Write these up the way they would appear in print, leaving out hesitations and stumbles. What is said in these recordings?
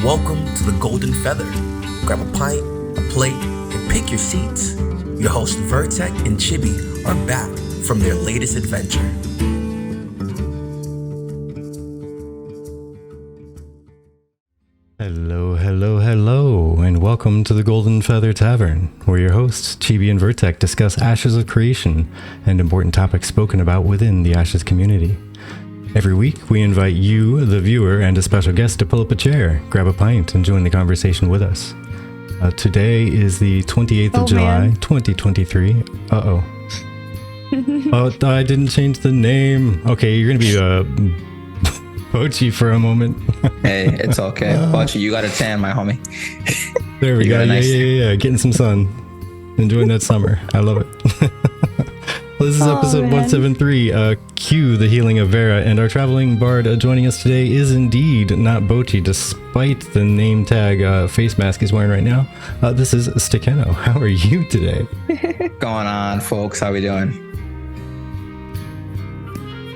Welcome to the Golden Feather. Grab a pint, a plate, and pick your seats. Your hosts Vertec and Chibi are back from their latest adventure. Hello, and welcome to the Golden Feather Tavern, where your hosts, Chibi and Vertec, discuss Ashes of Creation and important topics spoken about within the Ashes community. Every week, we invite you, the viewer, and a special guest to pull up a chair, grab a pint, and join the conversation with us. Today is the 28th of July, 2023. Oh, I didn't change the name. Okay, you're going to be Pochi for a moment. Hey, it's okay. Pochi, you got a tan, my homie. There we go. Yeah. Getting some sun. Enjoying that summer. I love it. Well, this is episode 173, Q, the Healing of Vera, and our traveling bard joining us today is indeed not Bochi, despite the name tag face mask he's wearing right now. This is Stikeno. How are you today? Going on, folks? How we doing?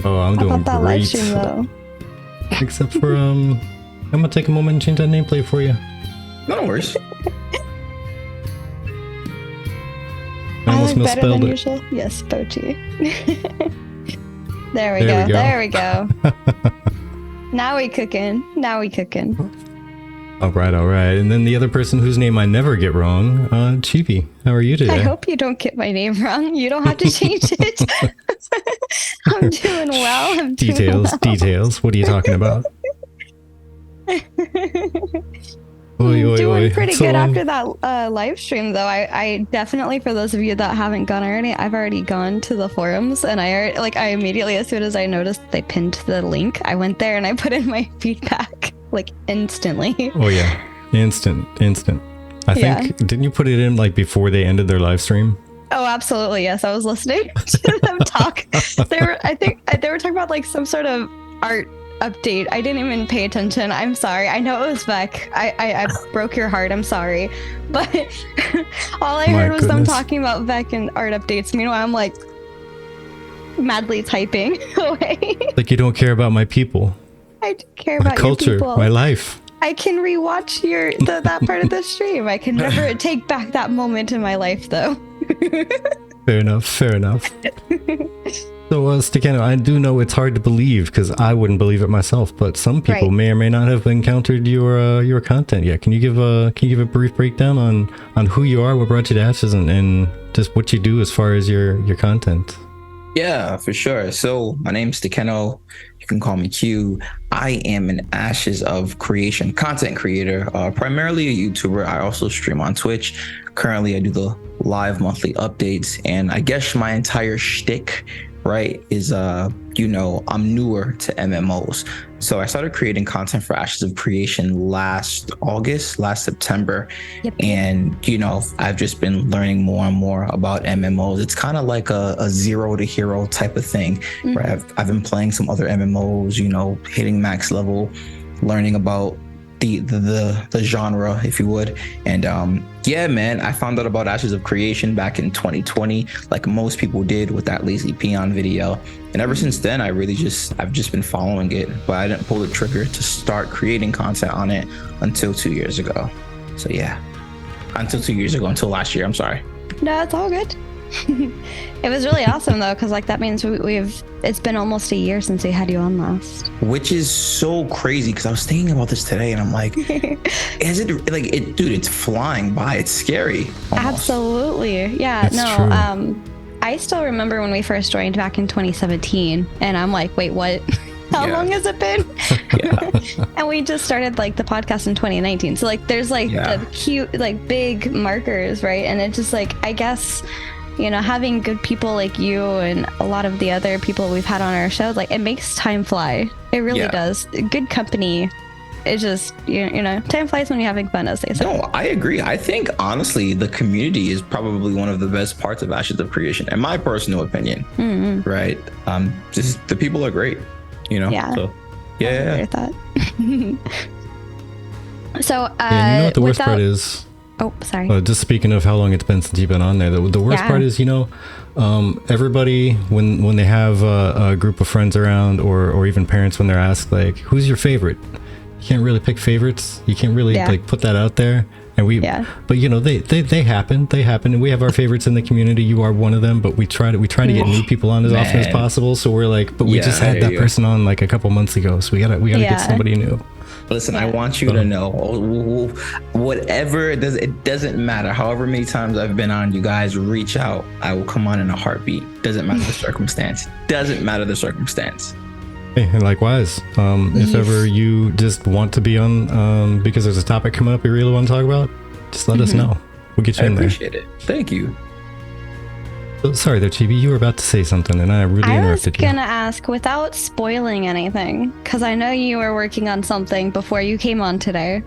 Oh, I'm doing that great. live stream, though? Except for, I'm going to take a moment and change that nameplate for you. No worries. I almost misspelled it. Usual. Yes, Bochi. There we go. Now we cooking. All right. And then the other person whose name I never get wrong, Chibi. How are you today? I hope you don't get my name wrong. You don't have to change it. I'm doing well. Details. What are you talking about? Doing pretty good after that live stream, though. I definitely, for those of you that haven't gone already, I've already gone to the forums, and I immediately, as soon as I noticed they pinned the link, I went there and I put in my feedback instantly. Oh yeah, instant. I think didn't you put it in before they ended their live stream? Oh, absolutely, yes. I was listening to them talk. They were talking about some sort of art update. I didn't even pay attention. I'm sorry. I know it was Vec. I broke your heart. I'm sorry. But all I heard was them talking about Vec and art updates. Meanwhile, I'm madly typing away. You don't care about my people. I do care about culture, your people. my life. I can rewatch that part of the stream. I can never take back that moment in my life, though. Fair enough. So, Stikeno, I do know it's hard to believe because I wouldn't believe it myself, but some people may or may not have encountered your content yet. Can you give a brief breakdown on who you are, what brought you to Ashes, and just what you do as far as your content? Yeah, for sure. So my name's Stikeno. You can call me Q. I am an Ashes of Creation content creator, primarily a YouTuber. I also stream on Twitch. Currently, I do the live monthly updates, and I guess my entire shtick, right, is I'm newer to MMOs. So I started creating content for Ashes of Creation last September. Yep. And I've just been learning more and more about MMOs. It's kind of like a zero to hero type of thing. Mm-hmm. Right? I've been playing some other MMOs, hitting max level, learning about the genre, if you would. And man, I found out about Ashes of Creation back in 2020, like most people did with that Lazy Peon video. And ever since then, I've just been following it, but I didn't pull the trigger to start creating content on it until 2 years ago. So yeah, until last year, I'm sorry. No, it's all good. It was really awesome though, because that means it's been almost a year since we had you on last, which is so crazy because I was thinking about this today and I'm like, is it dude, it's flying by. It's scary almost. Absolutely. Yeah. It's true. I still remember when we first joined back in 2017 and I'm like, wait, what? How long has it been? And we just started the podcast in 2019, so there's the cute big markers, right? And it's just I guess having good people like you and a lot of the other people we've had on our show, it makes time fly. It really does. Good company. It's just, time flies when you're having fun, as they say. No, I agree. I think, honestly, the community is probably one of the best parts of Ashes of Creation, in my personal opinion. Mm-hmm. Right? Just the people are great, Yeah. So, yeah. I that. So, you know what the worst part is? Oh, sorry. Just speaking of how long it's been since you've been on there, the worst part is, everybody, when they have a group of friends around, or even parents, when they're asked, who's your favorite? can't really pick favorites. You can't really like put that out there. And but you know, they happen, and we have our favorites in the community. You are one of them, but we try to get new people on as often as possible. So we're like, but we just had that person on like a couple months ago, so we gotta get somebody new. Listen, I want you to know, whatever it doesn't matter. However many times I've been on, you guys reach out. I will come on in a heartbeat. Doesn't matter the circumstance. Doesn't matter the circumstance. Hey, and likewise, if ever you just want to be on, because there's a topic coming up you really want to talk about, just let us know. We'll get you in there. I appreciate it. Thank you. So, sorry there, Chibi, you were about to say something, and I really interrupted you. I was gonna ask, without spoiling anything, because I know you were working on something before you came on today.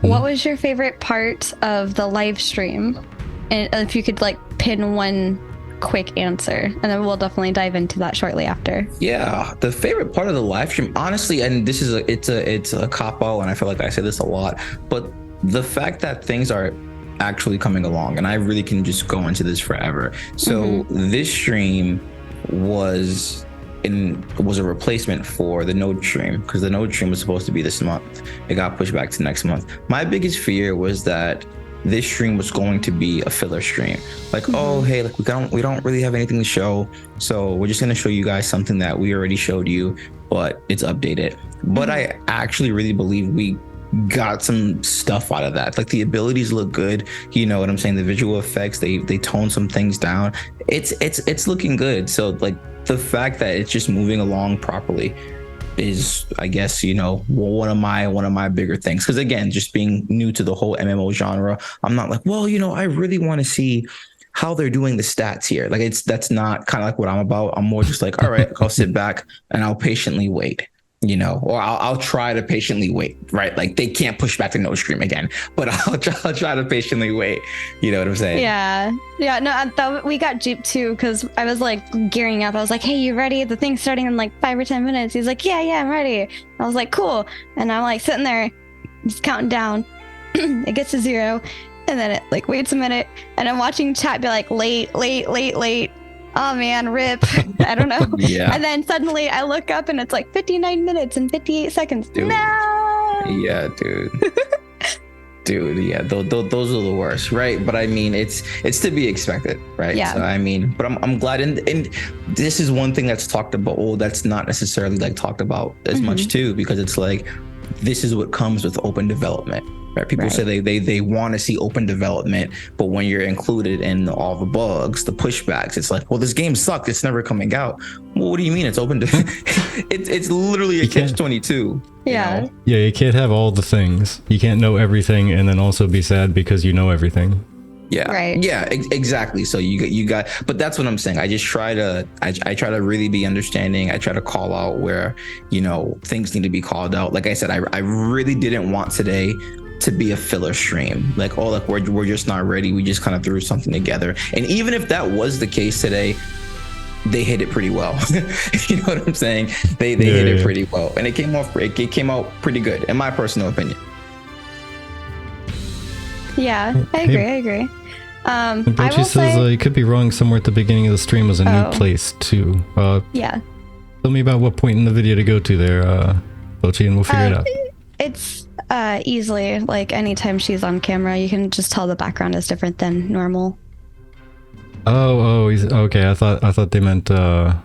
What was your favorite part of the live stream? And if you could like pin one quick answer, and then we'll definitely dive into that shortly after. Yeah, the favorite part of the live stream, honestly, and this is it's a cop-out, and I feel like I say this a lot, but the fact that things are actually coming along, and I really can just go into this forever. So this stream was a replacement for the node stream, because the node stream was supposed to be this month. It got pushed back to next month. My biggest fear was that this stream was going to be a filler stream, like oh hey, like we don't really have anything to show, so we're just going to show you guys something that we already showed you, but it's updated. But I actually really believe we got some stuff out of that. Like the abilities look good, you know what I'm saying, the visual effects, they tone some things down. It's looking good. So like the fact that it's just moving along properly is, I guess, you know, one of my bigger things. Because again, just being new to the whole MMO genre, I'm not like, well, you know, I really want to see how they're doing the stats here. Like that's not kind of like what I'm about. I'm more just like, all right, I'll sit back and I'll patiently wait, you know, or I'll try to patiently wait, right? Like they can't push back the node stream again, but I'll try to patiently wait. You know what I'm saying? Yeah. No, we got Jeep too, because I was like gearing up. I was like, hey, you ready? The thing's starting in like 5 or 10 minutes. He's like, yeah, I'm ready. I was like, cool. And I'm like sitting there, just counting down. It gets to 0, and then it like waits a minute, and I'm watching chat be like, late. Oh man, rip. I don't know. Yeah. And then suddenly I look up and it's like 59 minutes and 58 seconds. Dude. No. Yeah, dude. Dude, yeah, those are the worst, right? But I mean, it's to be expected, right? Yeah. So I mean, but I'm glad, and this is one thing that's talked about. Oh, that's not necessarily like talked about as much too, because it's like this is what comes with open development. Right? People say they want to see open development, but when you're included in all the bugs, the pushbacks, it's like, well, this game sucked. It's never coming out. Well, what do you mean? It's open. It's literally a catch-22. Yeah. You know? Yeah, you can't have all the things. You can't know everything and then also be sad because you know everything. Yeah. Right. Yeah. Exactly. So you got. But that's what I'm saying. I just try to. I try to really be understanding. I try to call out where, you know, things need to be called out. Like I said, I really didn't want today to be a filler stream, like, oh, like we're just not ready, we just kind of threw something together. And even if that was the case today, they hit it pretty well. You know what I'm saying? They hit it pretty well, and it came out pretty good, in my personal opinion. Yeah, I agree. Bunchie says you could be wrong. Somewhere at the beginning of the stream was a new place too. Yeah. Tell me about what point in the video to go to there, Bunchie, and we'll figure it out. It's easily, like, anytime she's on camera, you can just tell the background is different than normal. Oh, okay. I thought they meant the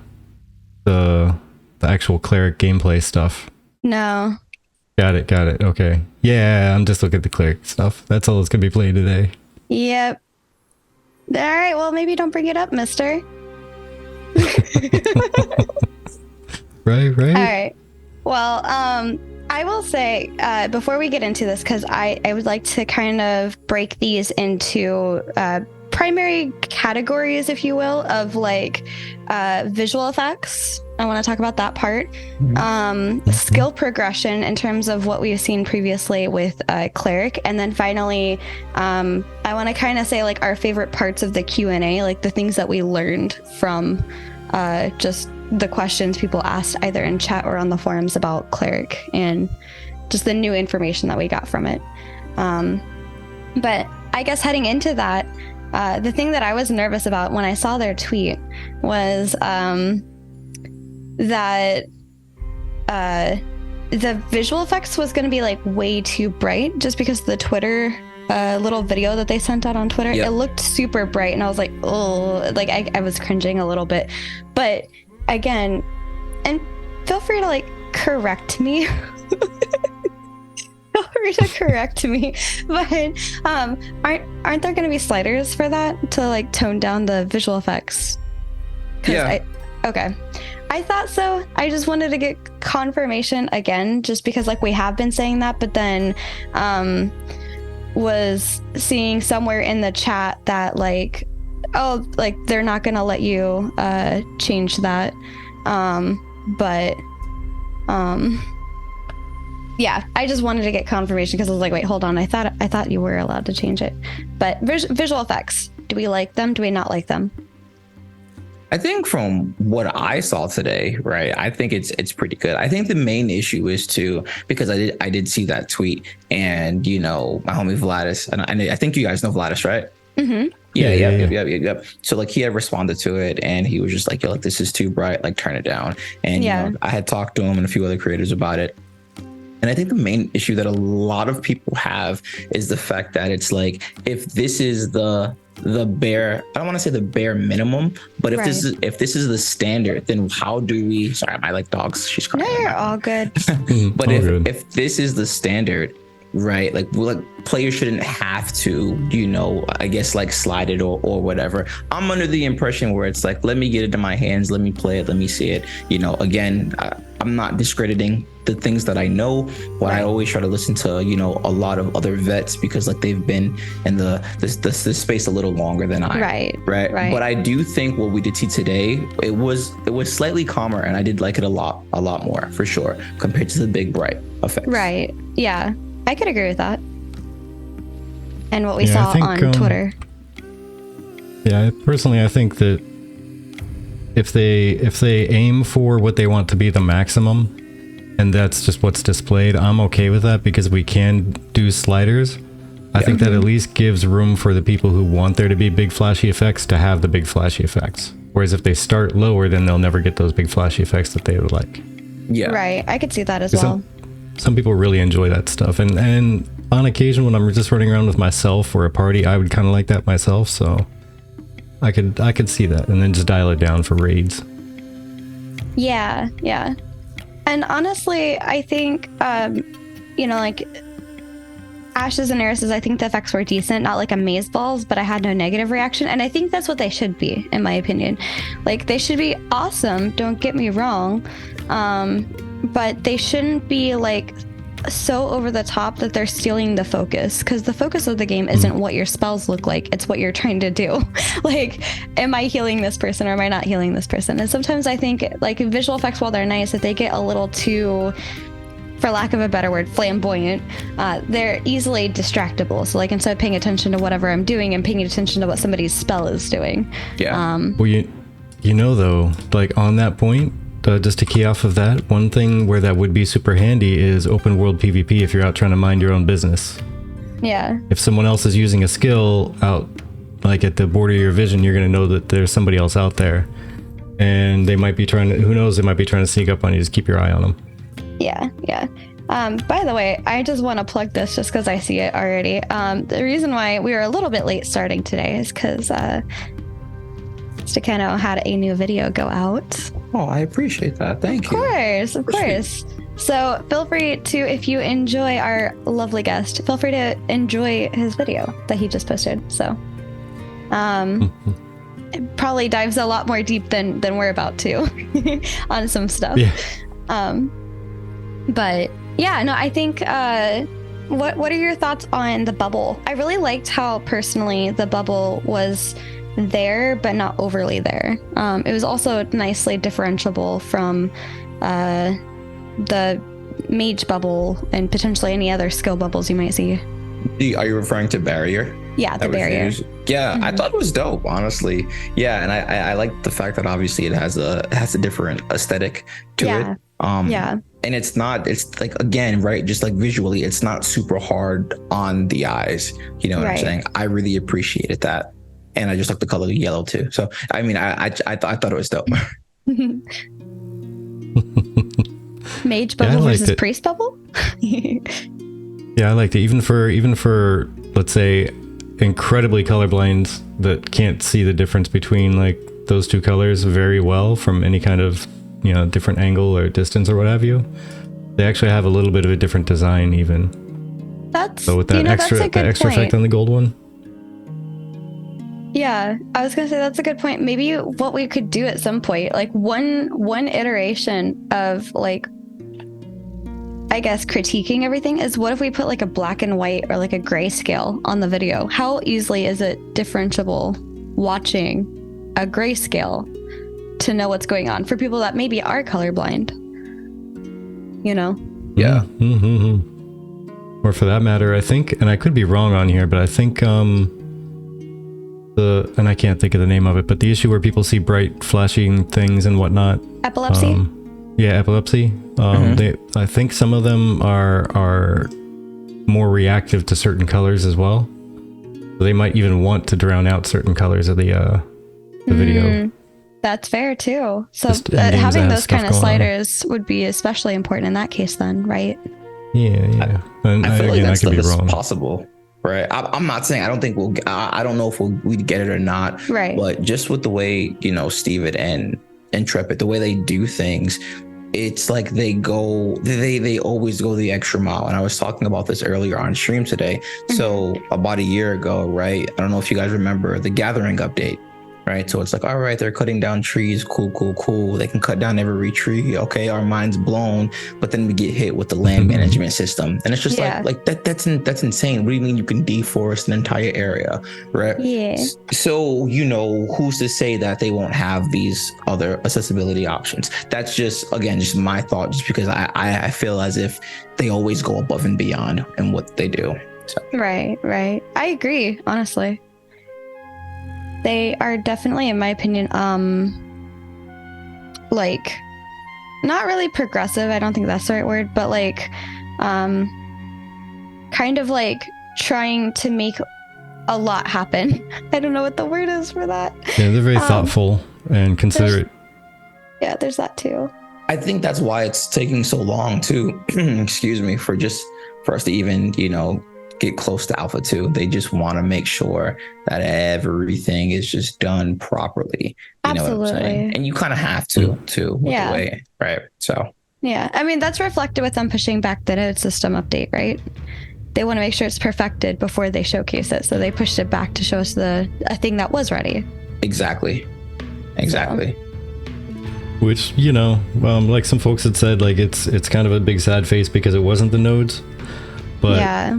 actual cleric gameplay stuff. No. Got it. Okay. Yeah, I'm just looking at the cleric stuff. That's all that's gonna be played today. Yep. All right. Well, maybe don't bring it up, mister. Right. All right. Well, I will say, before we get into this, because I would like to kind of break these into primary categories, if you will, of like visual effects. I want to talk about that part. Skill progression in terms of what we've seen previously with Cleric. And then finally, I want to kind of say like our favorite parts of the Q&A, like the things that we learned from just the questions people asked either in chat or on the forums about Cleric, and just the new information that we got from it. But I guess heading into that, the thing that I was nervous about when I saw their tweet was that the visual effects was going to be like way too bright, just because the Twitter little video that they sent out on Twitter, it looked super bright, and I was like, oh, like I was cringing a little bit. But again, and feel free to like correct me. Feel free to correct me, but aren't there going to be sliders for that to like tone down the visual effects? Okay. I thought so. I just wanted to get confirmation again, just because like we have been saying that, but then was seeing somewhere in the chat that like, oh, like they're not gonna let you change that. Yeah, I just wanted to get confirmation, because I was like, wait, hold on, I thought you were allowed to change it. But visual effects, do we like them? Do we not like them? I think from what I saw today, right, I think it's pretty good. I think the main issue is because I did see that tweet, and you know, my homie Vladis, and I think you guys know Vladis, right? Mm-hmm. Yeah. So like he had responded to it, and he was just like, yo, like this is too bright, like turn it down. And you know, I had talked to him and a few other creators about it. And I think the main issue that a lot of people have is the fact that it's like, if this is the bare, I don't want to say the bare minimum, but if this is the standard, then how do we, sorry, I like dogs, she's crying. No, you're all good. But if this is the standard, right, like players shouldn't have to, you know, I guess like slide it or whatever. I'm under the impression where it's like, let me get it in my hands, let me play it, let me see it. You know, again, I'm not discrediting the things that I know, but I always try to listen to, you know, a lot of other vets, because like they've been in this space a little longer than I. Right. But I do think what we did see today, it was slightly calmer, and I did like it a lot more for sure, compared to the big bright effects. Right. Yeah, I could agree with that. And what we saw on Twitter. Yeah, personally, I think that if they aim for what they want to be the maximum, and that's just what's displayed, I'm okay with that, because we can do sliders. I think that at least gives room for the people who want there to be big flashy effects to have the big flashy effects. Whereas if they start lower, then they'll never get those big flashy effects that they would like. Yeah. Right. I could see that as well. Some people really enjoy that stuff. And on occasion, when I'm just running around with myself or a party, I would kind of like that myself. So I could see that, and then just dial it down for raids. Yeah. And honestly, I think, you know, like Ashes and Eris's, I think the effects were decent, not like amaze balls, but I had no negative reaction. And I think that's what they should be, in my opinion. Like, they should be awesome, don't get me wrong. But they shouldn't be like so over the top that they're stealing the focus, because the focus of the game isn't what your spells look like, it's what you're trying to do. Like, am I healing this person or am I not healing this person? And sometimes I think like visual effects, while they're nice, if they get a little too, for lack of a better word, flamboyant, they're easily distractible. So like, instead of paying attention to whatever I'm doing, I'm paying attention to what somebody's spell is doing. Well, you know though, like on that point, just to key off of that, one thing where that would be super handy is open world PvP if you're out trying to mind your own business. Yeah. If someone else is using a skill out like at the border of your vision, you're going to know that there's somebody else out there. And they might be trying to, who knows, they might be trying to sneak up on you. Just keep your eye on them. Yeah. By the way, I just want to plug this just because I see it already. The reason why we were a little bit late starting today is because Stakeno had a new video go out. Oh, I appreciate that. Thank you. Of course. So feel free to, if you enjoy our lovely guest, feel free to enjoy his video that he just posted. So it probably dives a lot more deep than we're about to on some stuff. Yeah. But yeah, no, I think what are your thoughts on the bubble? I really liked how personally the bubble was there but not overly there. It was also nicely differentiable from the mage bubble and potentially any other skill bubbles you might see. Are you referring to barrier? Yeah, the barrier. Yeah, I thought it was dope, honestly. Yeah, and I like the fact that obviously it has a different aesthetic to it. And it's like, again, right, just like visually, it's not super hard on the eyes. You know what I'm saying? I really appreciated that. And I just like the color yellow too. So, I mean, I thought it was dope. Mage bubble versus priest bubble. Yeah, I liked it. Even for let's say incredibly colorblind that can't see the difference between like those two colors very well from any kind of, you know, different angle or distance or what have you. They actually have a little bit of a different design even. So with that extra effect on the gold one. Yeah, I was gonna say that's a good point. Maybe what we could do at some point, like one iteration of like, I guess critiquing everything is, what if we put like a black and white or like a grayscale on the video? How easily is it differentiable watching a grayscale to know what's going on for people that maybe are colorblind? You know? Yeah. Or for that matter, I think, and I could be wrong on here, but I think and I can't think of the name of it, but the issue where people see bright flashing things and whatnot. Epilepsy? Yeah, epilepsy. I think some of them are more reactive to certain colors as well. So they might even want to drown out certain colors of the video. That's fair too. So having those kind of sliders would be especially important in that case then, right? Yeah. And I feel like that stuff is wrong. possible, right? I'm not saying, I don't think I don't know if we'd get it or not, right? But just with the way, you know, Steven and Intrepid, the way they do things, it's like they always go the extra mile. And I was talking about this earlier on stream today. So about a year ago, right? I don't know if you guys remember the Gathering update. Right. So it's like, all right, they're cutting down trees. Cool. They can cut down every tree. OK, our mind's blown. But then we get hit with the land management system. And it's just like that's insane. What do you mean you can deforest an entire area? Right. Yeah. So, you know, who's to say that they won't have these other accessibility options? That's just, again, just my thought, just because I feel as if they always go above and beyond in what they do. So. Right. I agree, honestly. They are definitely, in my opinion, like, not really progressive. I don't think that's the right word, but like, kind of like trying to make a lot happen. I don't know what the word is for that. Yeah, they're very thoughtful and considerate. Yeah, there's that too. I think that's why it's taking so long too. Excuse me, for us to even, you know, get close to Alpha 2. They just want to make sure that everything is just done properly. You know what I'm saying? And you kind of have to with the way, right? So yeah, I mean, that's reflected with them pushing back the node system update, right? They want to make sure it's perfected before they showcase it, so they pushed it back to show us a thing that was ready. Exactly. So. Which, you know, like some folks had said, like it's kind of a big sad face because it wasn't the nodes, but yeah.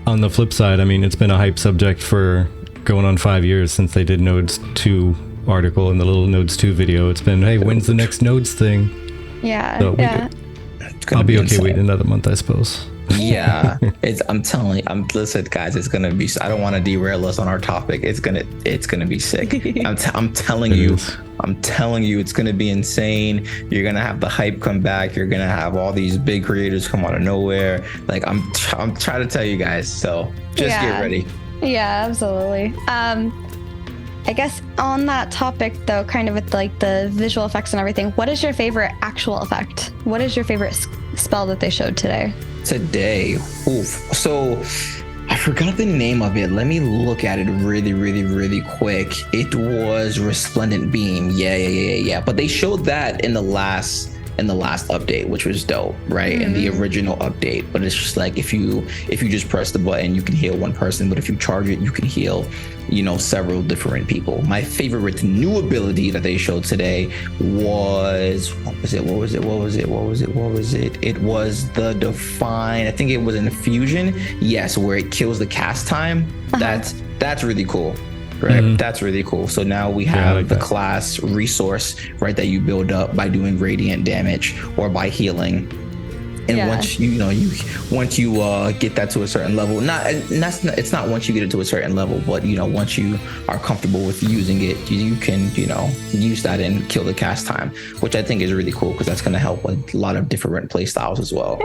On the flip side, I mean, it's been a hype subject for going on 5 years since they did Nodes 2 article and the little Nodes 2 video. It's been, hey, when's the next Nodes thing? Yeah. So I'll be okay waiting another month, I suppose. Yeah, listen, guys, it's gonna be. I don't want to derail us on our topic. It's gonna be sick. I'm telling you, it's gonna be insane. You're gonna have the hype come back. You're gonna have all these big creators come out of nowhere. Like I'm trying to tell you guys. So just get ready. Yeah, absolutely. I guess on that topic though, kind of with like the visual effects and everything, what is your favorite actual effect? What is your favorite spell that they showed today? So I forgot the name of it. Let me look at it really quick. It was Resplendent Beam. Yeah. But they showed that in the last update, which was dope, right? In the original update. But it's just like if you just press the button, you can heal one person, but if you charge it, you can heal, you know, several different people. My favorite new ability that they showed today was what was it? It was the Define. I think it was an Infusion. Yes, where it kills the cast time. That's really cool. Right, that's really cool. So now we have the class resource, right, that you build up by doing radiant damage or by healing. And once you get that to a certain level, it's not once you get it to a certain level, but you know, once you are comfortable with using it, you can, you know, use that and kill the cast time, which I think is really cool because that's going to help with a lot of different play styles as well.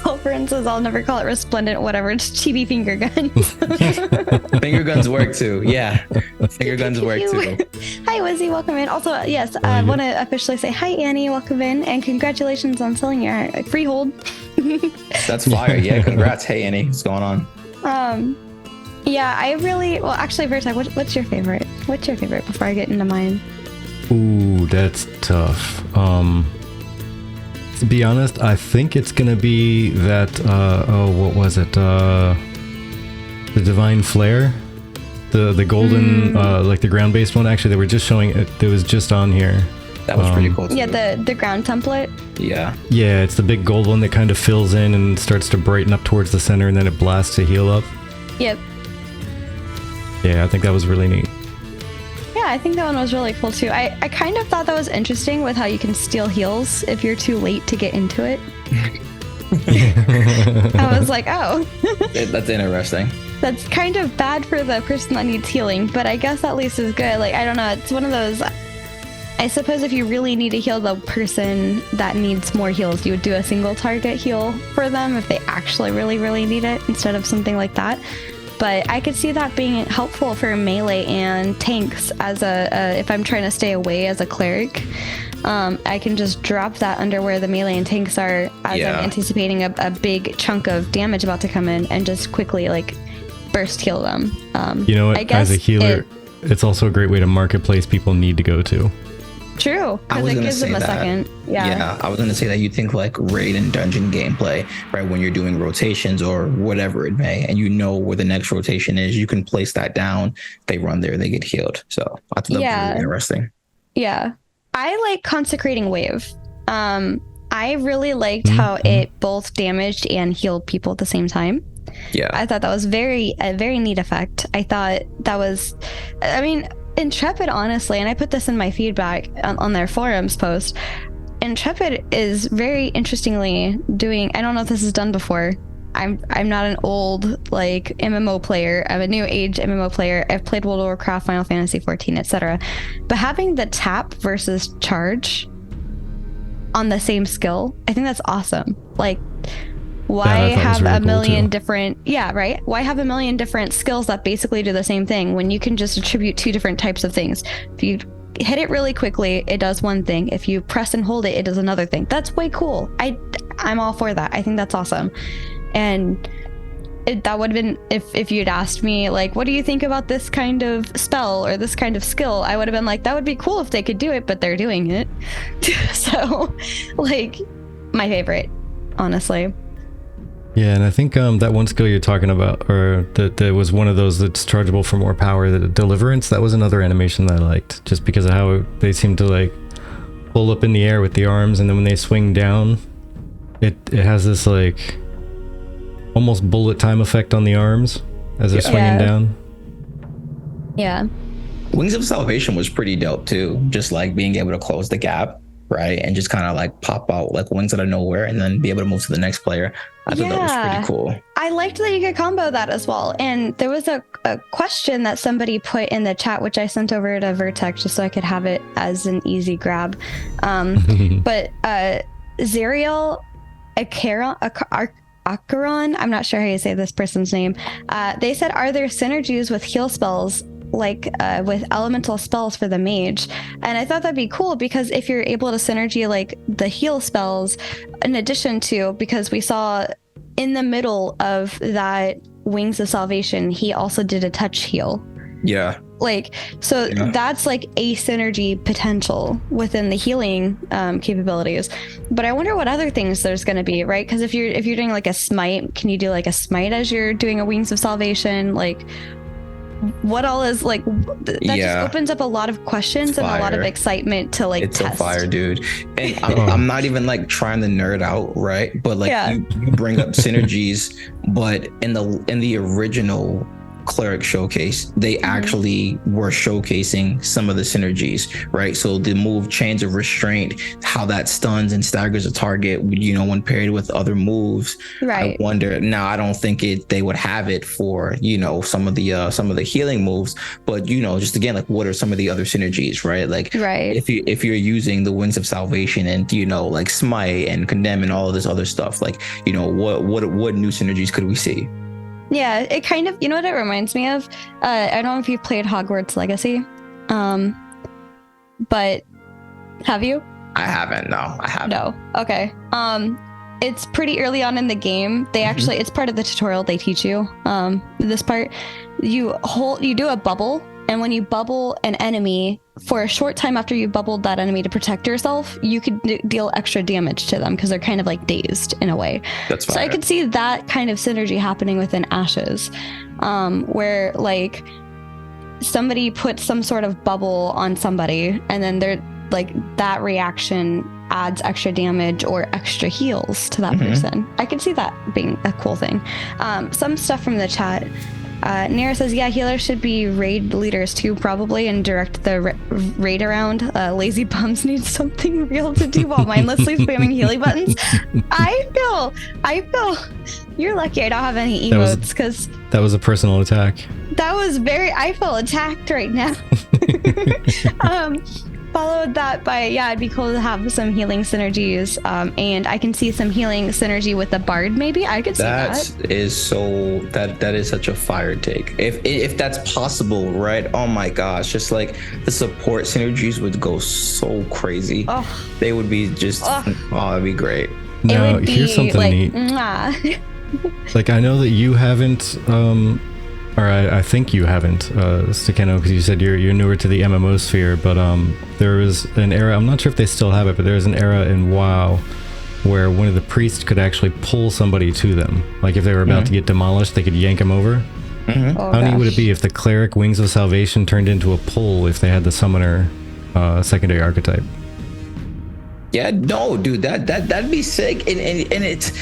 Sulfurin says, I'll never call it resplendent, whatever. It's chibi finger guns. Finger guns work too. Yeah. Finger guns work too. Hi, Wizzy. Welcome in. Also, yes, I want to officially say hi, Annie. Welcome in. And congratulations on selling your freehold. That's fire. Yeah, congrats. Hey, Annie. What's going on? Yeah, I really... Well, actually, Vertec, what's your favorite? What's your favorite before I get into mine? Ooh, that's tough. To be honest, I think it's gonna be that, what was it? The Divine Flare? The golden, like the ground-based one. Actually, they were just showing it. It was just on here. That was pretty cool too. Yeah, the ground template. Yeah. Yeah, it's the big gold one that kind of fills in and starts to brighten up towards the center, and then it blasts to heal up. Yep. Yeah, I think that was really neat. Yeah, I think that one was really cool too. I kind of thought that was interesting with how you can steal heals if you're too late to get into it. I was like, oh. That's interesting. That's kind of bad for the person that needs healing, but I guess at least is good. Like, I don't know, it's one of those... I suppose if you really need to heal the person that needs more heals, you would do a single target heal for them if they actually really, really need it instead of something like that. But I could see that being helpful for melee and tanks as if I'm trying to stay away as a cleric. I can just drop that under where the melee and tanks are as I'm anticipating a big chunk of damage about to come in and just quickly like burst heal them. You know what? As a healer, it's also a great way to marketplace people need to go to. True, because it gives them a second. Yeah, I was going to say that you think like raid and dungeon gameplay, right? When you're doing rotations or whatever it may, and you know where the next rotation is, you can place that down. They run there, they get healed. So I thought that was really interesting. Yeah, I like Consecrating Wave. I really liked how it both damaged and healed people at the same time. Yeah, I thought that was a very neat effect. I thought that was, I mean, Intrepid, honestly, and I put this in my feedback on their forums post, Intrepid is very interestingly doing, I don't know if this is done before. I'm not an old like MMO player. I'm a new age MMO player. I've played World of Warcraft, Final Fantasy 14, etc. But having the tap versus charge on the same skill, I think that's awesome. Like, why have a million different... Yeah, right? Why have a million different skills that basically do the same thing when you can just attribute two different types of things? If you hit it really quickly, it does one thing. If you press and hold it, it does another thing. That's way cool. I'm all for that. I think that's awesome. And that would have been... If you'd asked me, like, what do you think about this kind of spell or this kind of skill? I would have been like, that would be cool if they could do it, but they're doing it. So, like, my favorite, honestly. Yeah, and I think that one skill you're talking about, or that was one of those that's chargeable for more power, the Deliverance, that was another animation that I liked, just because of how they seem to like pull up in the air with the arms, and then when they swing down, it has this like almost bullet time effect on the arms as they're swinging down. Yeah. Wings of Salvation was pretty dope too, just like being able to close the gap, right? And just kind of like pop out like wings out of nowhere and then be able to move to the next player. I thought that was pretty cool. I liked that you could combo that as well. And there was a question that somebody put in the chat, which I sent over to Vertec just so I could have it as an easy grab. But Zerial Acheron, I'm not sure how you say this person's name. They said, are there synergies with heal spells like with elemental spells for the mage? And I thought that'd be cool because if you're able to synergy like the heal spells in addition to, because we saw in the middle of that Wings of Salvation, he also did a touch heal. Yeah. Like, so that's like a synergy potential within the healing capabilities. But I wonder what other things there's going to be, right? Because if you're doing like a smite, can you do like a smite as you're doing a Wings of Salvation? Like, what all is like that just opens up a lot of questions and a lot of excitement to like it's test. So fire, dude. And I'm not even like trying to nerd out, right? But like you bring up synergies, but in the original Cleric Showcase, they actually were showcasing some of the synergies, right? So the move Chains of Restraint, how that stuns and staggers a target, when paired with other moves. Right. I wonder. Now, I don't think they would have it for some of the healing moves, but just again, like, what are some of the other synergies, right? Like, if you're using the Winds of Salvation and like Smite and Condemn and all of this other stuff, like what new synergies could we see? Yeah, it kind of, what it reminds me of? I don't know if you've played Hogwarts Legacy, but have you? I haven't. No, I haven't. No. Okay. It's pretty early on in the game. They actually, it's part of the tutorial they teach you. This part, you do a bubble, and when you bubble an enemy, for a short time after you've bubbled that enemy to protect yourself, you could deal extra damage to them because they're kind of like dazed in a way. That's fine. So I could see that kind of synergy happening within Ashes, where like somebody puts some sort of bubble on somebody, and then they're like, that reaction adds extra damage or extra heals to that person. I could see that being a cool thing. Some stuff from the chat. Nira says, yeah, healers should be raid leaders too, probably, and direct the raid around. Lazy bums need something real to do while mindlessly spamming healing buttons. I feel you're lucky I don't have any emotes, because that was a personal attack. That was I feel attacked right now. Followed that by, yeah, it'd be cool to have some healing synergies, and I can see some healing synergy with the bard. Maybe I could see that. That is such a fire take. If that's possible, right? Oh my gosh, just like the support synergies would go so crazy. They would be just that'd be great. Now here's something neat. Like, I know that you haven't or I think you haven't, Stakeno, because you said you're newer to the MMO sphere, but there was an era, I'm not sure if they still have it, but there was an era in WoW where one of the priests could actually pull somebody to them. Like, if they were about to get demolished, they could yank them over. How neat would it be if the Cleric Wings of Salvation turned into a pull if they had the Summoner secondary archetype? Yeah, no, dude, that'd be sick. And it's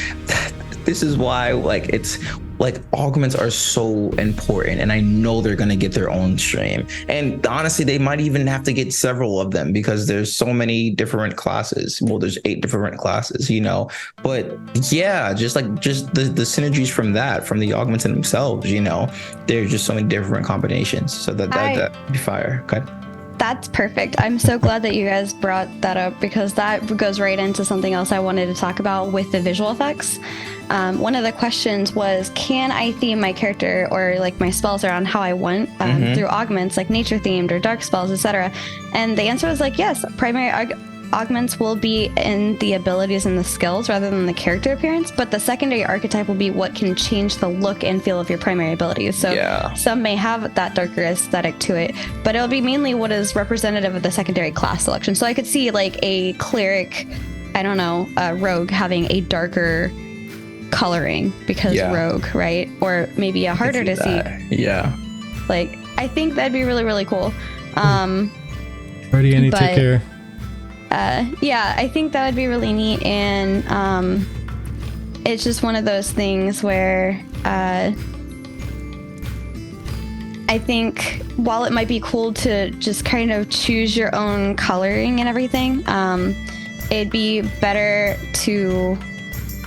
this is why, like, it's like, augments are so important, and I know they're gonna get their own stream. And honestly, they might even have to get several of them because there's so many different classes. Well, there's 8 different classes, But yeah, just the synergies from the augments in themselves, there's just so many different combinations. So that'd be fire. Okay. That's perfect. I'm so glad that you guys brought that up, because that goes right into something else I wanted to talk about with the visual effects. One of the questions was, can I theme my character or like my spells around how I want through augments, like nature themed or dark spells, etc.? And the answer was like, yes, primary augments will be in the abilities and the skills rather than the character appearance, but the secondary archetype will be what can change the look and feel of your primary abilities. So some may have that darker aesthetic to it, but it'll be mainly what is representative of the secondary class selection. So I could see like a cleric, I don't know, a rogue having a darker coloring because rogue, right? Or maybe a harder to see. Yeah. Like, I think that'd be really, really cool. Ready, Annie, take care. Yeah, I think that would be really neat, and it's just one of those things where I think while it might be cool to just kind of choose your own coloring and everything, it'd be better to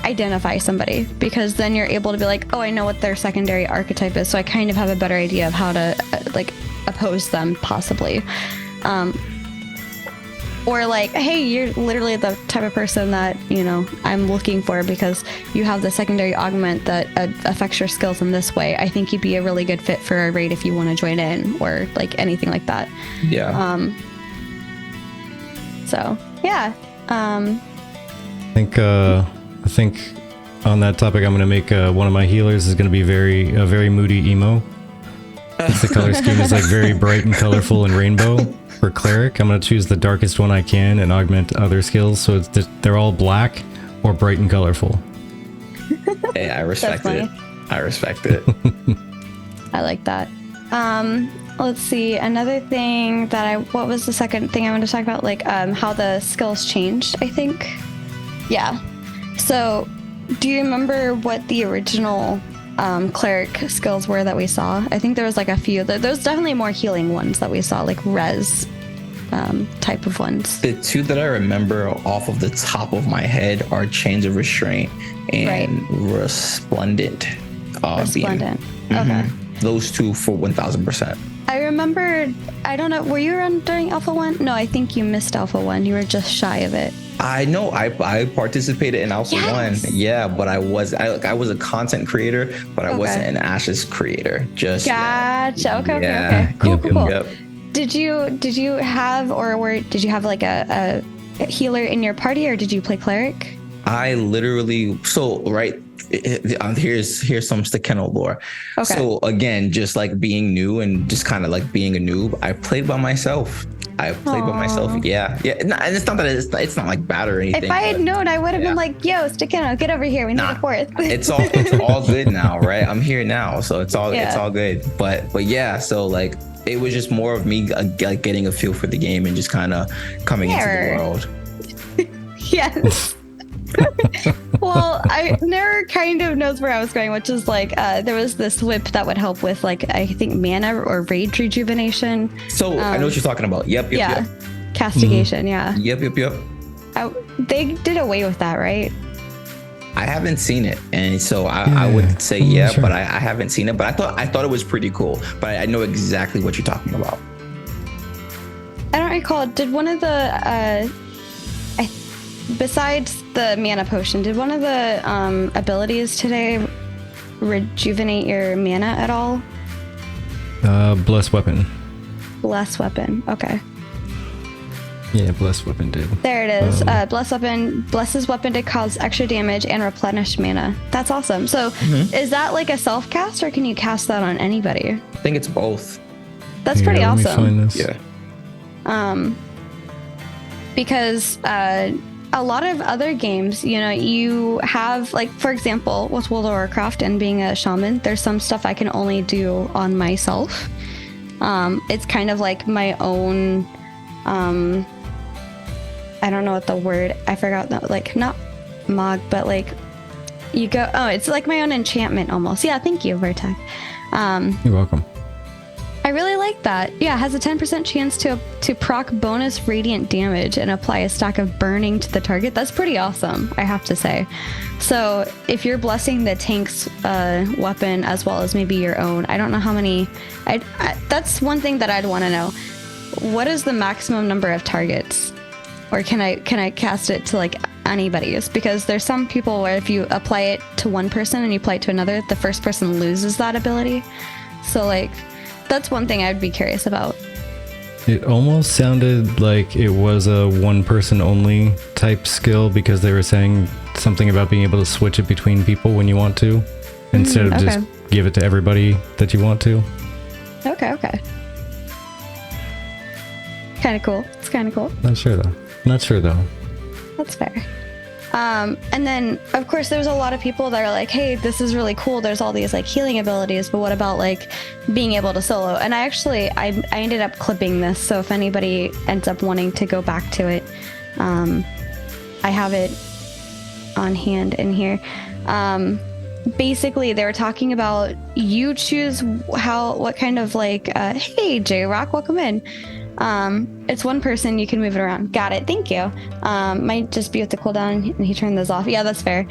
identify somebody, because then you're able to be like, oh, I know what their secondary archetype is, so I kind of have a better idea of how to like oppose them possibly. Or like, hey, you're literally the type of person that, I'm looking for because you have the secondary augment that affects your skills in this way. I think you'd be a really good fit for a raid if you want to join in, or like anything like that. Yeah. So, yeah. I think on that topic, I'm going to make one of my healers is going to be a very moody emo. The color scheme is like very bright and colorful and rainbow. For Cleric, I'm going to choose the darkest one I can and augment other skills, so they're all black or bright and colorful. Hey, I respect it. I like that. Let's see. Another thing what was the second thing I wanted to talk about? Like, how the skills changed, I think. Yeah. So, do you remember what the original cleric skills were that we saw. I think there was like a few. There's definitely more healing ones that we saw, like res type of ones. The two that I remember off of the top of my head are Chains of Restraint and Resplendent. Resplendent. Okay. Those two for 1000%. I remember, I don't know, were you around during Alpha 1? No, I think you missed Alpha 1. You were just shy of it. I know I participated in Alpha 1. Yeah, but I was a content creator, but I wasn't an Ashes creator. Just gotcha. Okay. Cool. Yep. Did you have like a healer in your party, or did you play cleric? I literally here's some Stakeno lore. Okay. So again, just like being new and just kind of like being a noob, I played by myself. Yeah. And it's not that it's not like bad or anything. If I had known, I would have been like, "Yo, Stakeno, get over here. We need a fourth." it's all good now, right? I'm here now, so it's all good. But yeah, so like it was just more of me like getting a feel for the game and just kind of coming into the world. Yes. Well, Nera kind of knows where I was going, which is like there was this whip that would help with like I think mana or rage rejuvenation. So I know what you're talking about. Yep. Castigation. Yeah. Yep. They did away with that, right? I haven't seen it, and so I would say sure. But I haven't seen it. But I thought it was pretty cool. But I know exactly what you're talking about. I don't recall. Did one of the besides the mana potion, did one of the abilities today rejuvenate your mana at all? Bless weapon. Bless weapon. Okay. Yeah, bless weapon did. There it is. Bless weapon blesses weapon to cause extra damage and replenish mana. That's awesome. So is that like a self cast, or can you cast that on anybody? I think it's both. That's pretty awesome. Yeah. Because a lot of other games, you have, like, for example, with World of Warcraft and being a shaman, there's some stuff I can only do on myself. It's kind of like my own, I don't know what the word, I forgot, like, not mog, but like, it's like my own enchantment almost. Yeah, thank you, Vertec. You're welcome. I really like that. Yeah, it has a 10% chance to proc bonus radiant damage and apply a stack of burning to the target. That's pretty awesome, I have to say. So if you're blessing the tank's weapon as well as maybe your own, I don't know how many. That's one thing that I'd want to know. What is the maximum number of targets? Or can I cast it to like anybody's? Because there's some people where if you apply it to one person and you apply it to another, the first person loses that ability. So like, that's one thing I'd be curious about. It almost sounded like it was a one person only type skill, because they were saying something about being able to switch it between people when you want to, instead of just give it to everybody that you want to. Okay. Kind of cool. It's kind of cool. Not sure though. That's fair. And then, of course, there was a lot of people that are like, hey, this is really cool. There's all these like healing abilities, but what about like being able to solo? And I ended up clipping this. So if anybody ends up wanting to go back to it, I have it on hand in here. Basically, they were talking about you choose what kind of like, hey, J-Rock, welcome in. It's one person, you can move it around. Got it, thank you. Might just be with the cooldown, and he turned those off. Yeah, that's fair.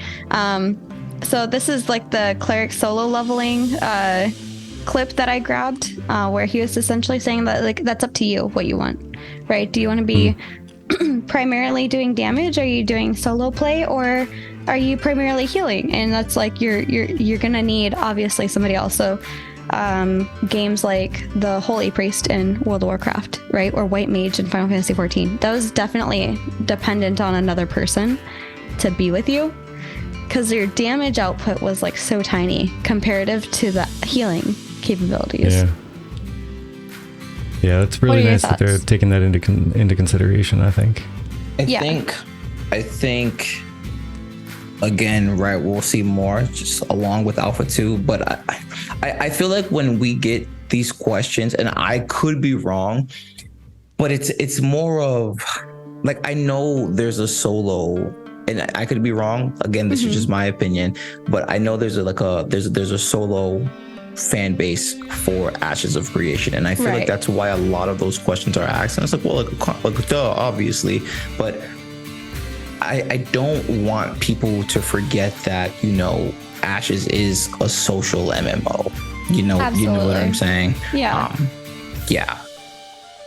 So this is like the cleric solo leveling clip that I grabbed, where he was essentially saying that like that's up to you what you want, right? Do you want to be primarily doing damage? Are you doing solo play, or are you primarily healing? And that's like you're gonna need obviously somebody else. So games like the Holy Priest in World of Warcraft, right, or White Mage in Final Fantasy XIV, that was definitely dependent on another person to be with you, because your damage output was like so tiny comparative to the healing capabilities. Yeah, it's really nice that they're taking that into consideration, I think. I think again, right, we'll see more just along with Alpha 2, but I feel like when we get these questions, and I could be wrong, but it's more of like, I know there's a solo and I could be wrong. Again, this is just my opinion, but I know there's a solo fan base for Ashes of Creation, and I feel like that's why a lot of those questions are asked. And it's like, well, like duh, obviously, but I don't want people to forget that, you know, Ashes is a social MMO. You know what I'm saying? Yeah. Yeah.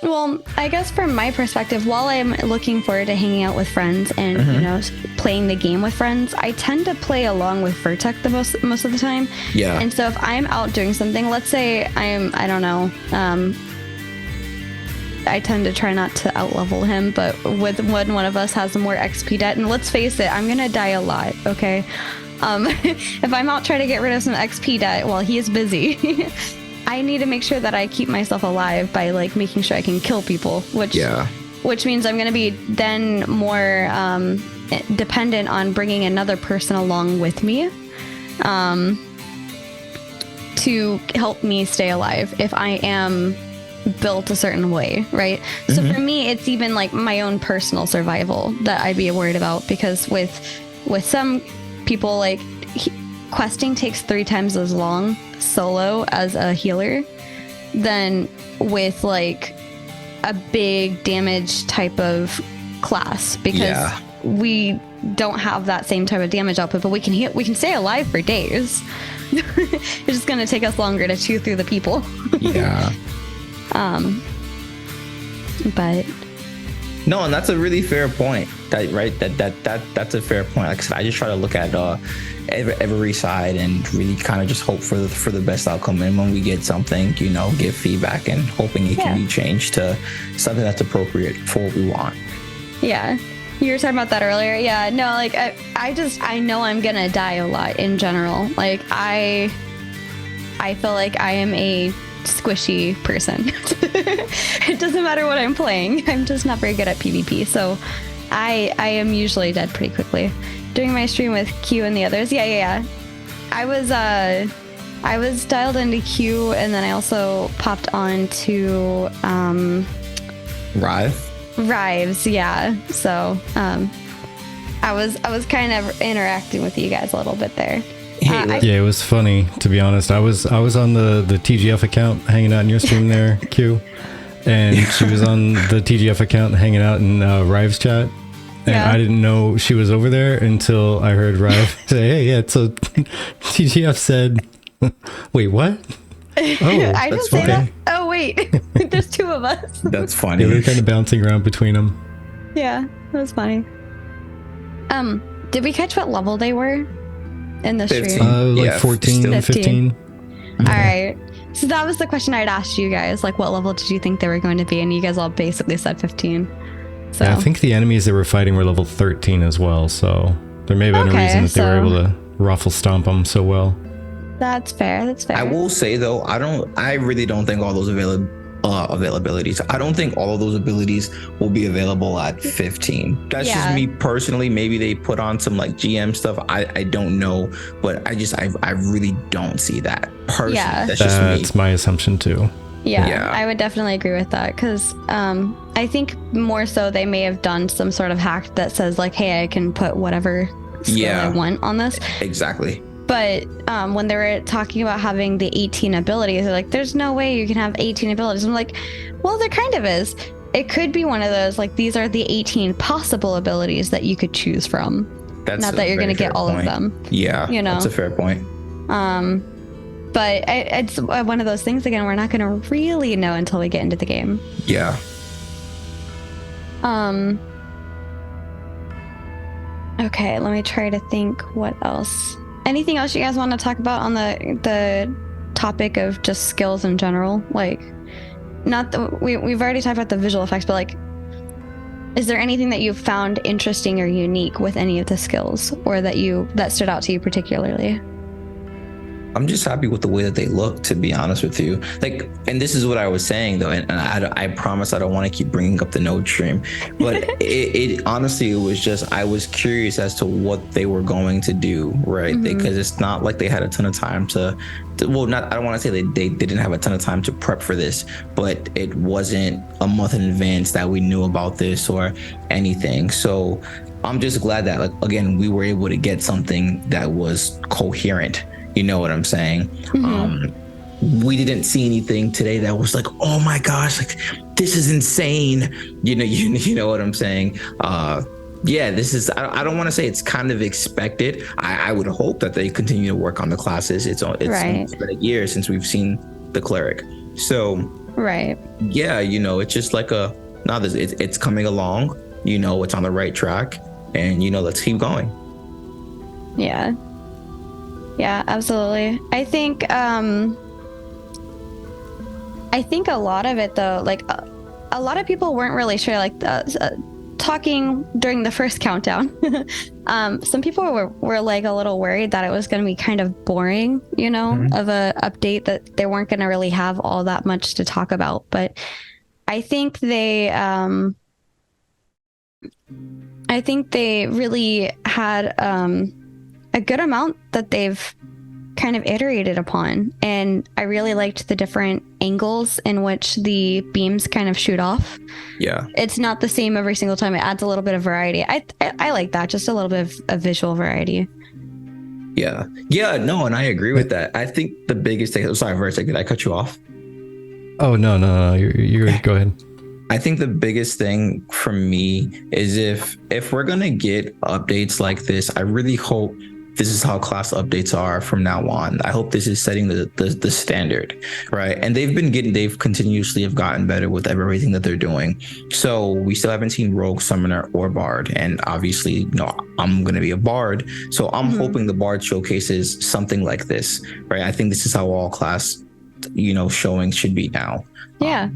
Well, I guess from my perspective, while I'm looking forward to hanging out with friends and you know, playing the game with friends, I tend to play along with Vertec the most of the time. Yeah. And so if I'm out doing something, let's say I don't know, I tend to try not to outlevel him, but when one of us has more XP debt, and let's face it, I'm gonna die a lot, okay? If I'm out trying to get rid of some XP debt while he is busy, I need to make sure that I keep myself alive by like making sure I can kill people, which means I'm gonna be then more dependent on bringing another person along with me to help me stay alive if I am built a certain way, right? So for me, it's even like my own personal survival that I'd be worried about, because with some people, like questing takes 3 times as long solo as a healer than with like a big damage type of class, because we don't have that same type of damage output, but we can stay alive for days. It's just going to take us longer to chew through the people. But no, and that's a really fair point. That's a fair point. Like I said, I just try to look at every side and really kind of just hope for the best outcome. And when we get something, you know, give feedback and hoping it can be changed to something that's appropriate for what we want. Yeah. You were talking about that earlier. Yeah, no, like I know I'm gonna die a lot in general. Like I feel like I am a squishy person. It doesn't matter what I'm playing. I'm just not very good at PvP. So I am usually dead pretty quickly. Doing my stream with Q and the others. Yeah. I was dialed into Q, and then I also popped on to Rives, yeah. So I was kind of interacting with you guys a little bit there. Yeah, it was funny, to be honest. I was on the TGF account hanging out in your stream there, Q, and she was on the TGF account hanging out in Rive's chat, and I didn't know she was over there until I heard Rive say, "Hey, yeah, so TGF said, wait, what?" Oh, I didn't say that. Oh wait, there's 2 of us. That's funny. Yeah, we were kind of bouncing around between them. Yeah, that was funny. Did we catch what level they were in the 15. stream? Like 14, 15. All right. So that was the question I'd asked you guys. Like, what level did you think they were going to be? And you guys all basically said 15. So Yeah, I think the enemies that were fighting were level 13 as well. So there may have been a reason that they were able to ruffle stomp them so well. That's fair. I will say though, I really don't think all those availabilities. I don't think all of those abilities will be available at 15. That's just me personally. Maybe they put on some like GM stuff. I don't know, but I really don't see that personally. Yeah. That's my assumption too. Yeah, I would definitely agree with that, because I think more so they may have done some sort of hack that says like, hey, I can put whatever skill I want on this. Exactly. But when they were talking about having the 18 abilities, they're like, there's no way you can have 18 abilities. I'm like, well, there kind of is. It could be one of those, like, these are the 18 possible abilities that you could choose from. Not that you're going to get all of them. Yeah, you know? That's a fair point. But it's one of those things, again, we're not going to really know until we get into the game. Yeah. Okay, let me try to think what else. Anything else you guys want to talk about on the topic of just skills in general? Like, we've already talked about the visual effects, but like, is there anything that you found interesting or unique with any of the skills, or that stood out to you particularly? I'm just happy with the way that they look, to be honest with you. Like, and this is what I was saying though, and I promise I don't want to keep bringing up the node stream, but it honestly, it was just, I was curious as to what they were going to do, right? Because it's not like they had a ton of time to well, not, I don't want to say they didn't have a ton of time to prep for this, but it wasn't a month in advance that we knew about this or anything. So I'm just glad that, like, again, we were able to get something that was coherent. You know what I'm saying? We didn't see anything today that was like, oh my gosh, like this is insane. You know what I'm saying? Yeah, this is, I don't want to say it's kind of expected. I would hope that they continue to work on the classes. It's been a year since we've seen the cleric. So, yeah, it's just like it's coming along, it's on the right track, and, let's keep going. Yeah. Yeah, absolutely. I think a lot of it, though, like a lot of people weren't really sure, like talking during the first countdown. Some people were like a little worried that it was going to be kind of boring, of a update, that they weren't going to really have all that much to talk about. But I think they really had a good amount that they've kind of iterated upon, and I really liked the different angles in which the beams kind of shoot off. Yeah, it's not the same every single time. It adds a little bit of variety. I like that, just a little bit of visual variety. Yeah, no, and I agree with that. I think the biggest thing, sorry for a second, did I cut you off? Oh no, you're go ahead. I think the biggest thing for me is if we're gonna get updates like this, I really hope this is how class updates are from now on. I hope this is setting the standard, right? And they've continuously have gotten better with everything that they're doing. So we still haven't seen Rogue, Summoner, or Bard. And obviously, I'm going to be a Bard. So I'm hoping the Bard showcases something like this, right? I think this is how all class, showing should be now. Yeah.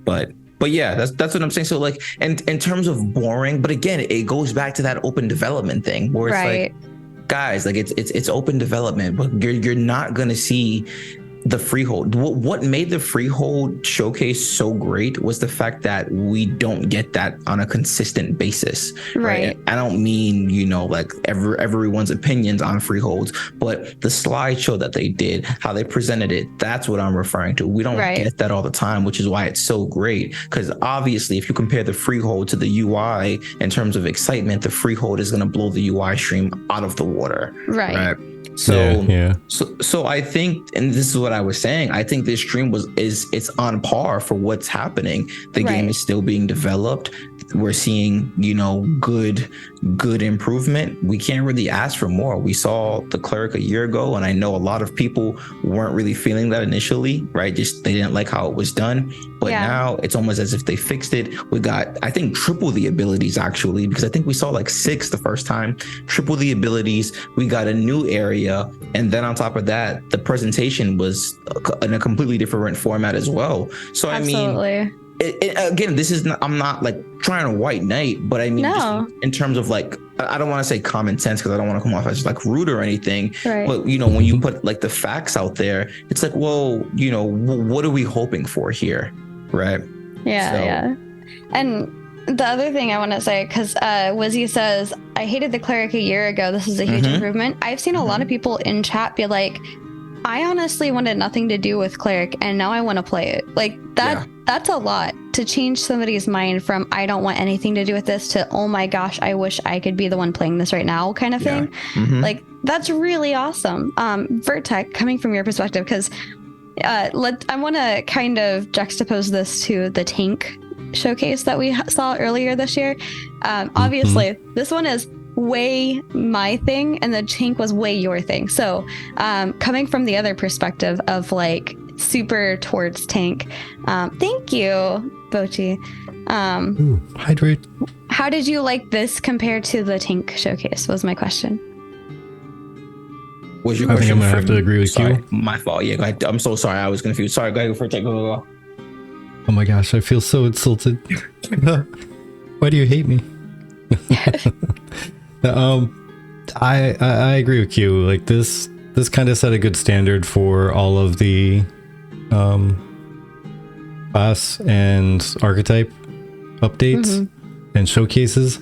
But yeah, that's what I'm saying. So like, and in terms of boring, but again, it goes back to that open development thing where it's like, guys, like it's open development, but you're not gonna see the freehold. What made the freehold showcase so great was the fact that we don't get that on a consistent basis, right? I don't mean like everyone's opinions on freeholds, but the slideshow that they did, how they presented it, that's what I'm referring to. We don't get that all the time, which is why it's so great. Because obviously, if you compare the freehold to the UI in terms of excitement, the freehold is going to blow the UI stream out of the water, right? So I think, and this is what I was saying, I think this stream it's on par for what's happening. The game is still being developed. We're seeing, good improvement. We can't really ask for more. We saw the cleric a year ago, and I know a lot of people weren't really feeling that initially, right? Just they didn't like how it was done. But now it's almost as if they fixed it. We got, I think, triple the abilities actually, because I think we saw like 6 the first time, triple the abilities. We got a new area. And then on top of that, the presentation was in a completely different format as well. So, Absolutely. I mean, again, this is not, I'm not like trying to white knight, but I mean, just in terms of like, I don't want to say common sense because I don't want to come off as like rude or anything. Right. But, when you put like the facts out there, it's like, well, what are we hoping for here? Right. Yeah. And the other thing I want to say, because Wizzy says, I hated the cleric a year ago. This is a huge improvement. I've seen a lot of people in chat be like, I honestly wanted nothing to do with cleric and now I want to play it. Like that's a lot to change somebody's mind from I don't want anything to do with this to, oh my gosh, I wish I could be the one playing this right now kind of thing. Like that's really awesome. Vertec, coming from your perspective, because I want to kind of juxtapose this to the tank showcase that we saw earlier this year. Obviously this one is way my thing and the tank was way your thing. So coming from the other perspective of like super towards tank, thank you, Bochi. Hydrate. How did you like this compared to the tank showcase was my question. Was your I question? think I'm gonna have to agree with you. My fault. Yeah, go ahead. I'm so sorry. I was confused. Sorry, go ahead for a take. Go. Oh my gosh, I feel so insulted. Why do you hate me? I agree with you. Like this kind of set a good standard for all of the class and archetype updates and showcases.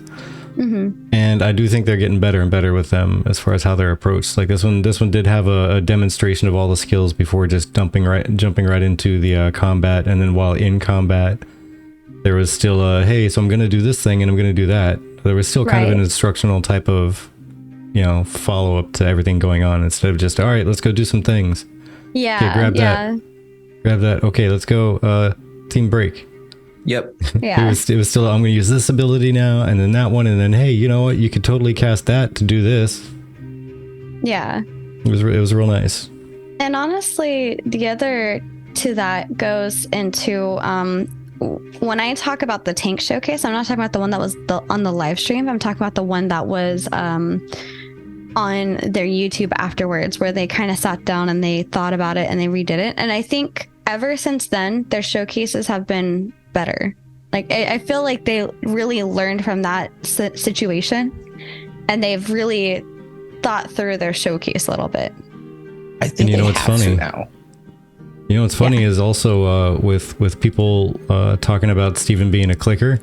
And I do think they're getting better and better with them as far as how they're approached. Like this one did have a demonstration of all the skills before just jumping right into the combat, and then while in combat there was still a, hey, so I'm gonna do this thing and I'm gonna do that. there was still kind of an instructional type of, follow up to everything going on instead of just, all right, let's go do some things. Yeah. Grab that. Okay, let's go. Team break. Yep. Yeah. It was still, I'm going to use this ability now, and then that one, and then, hey, you know what? You could totally cast that to do this. Yeah. It was real nice. And honestly, the other to that goes into when I talk about the tank showcase, I'm not talking about the one that was on the live stream. I'm talking about the one that was on their YouTube afterwards, where they kind of sat down and they thought about it and they redid it. And I think ever since then, their showcases have been better. Like I feel like they really learned from that situation, and they've really thought through their showcase a little bit. I think they have to now. You know what's funny is also with people talking about Steven being a clicker.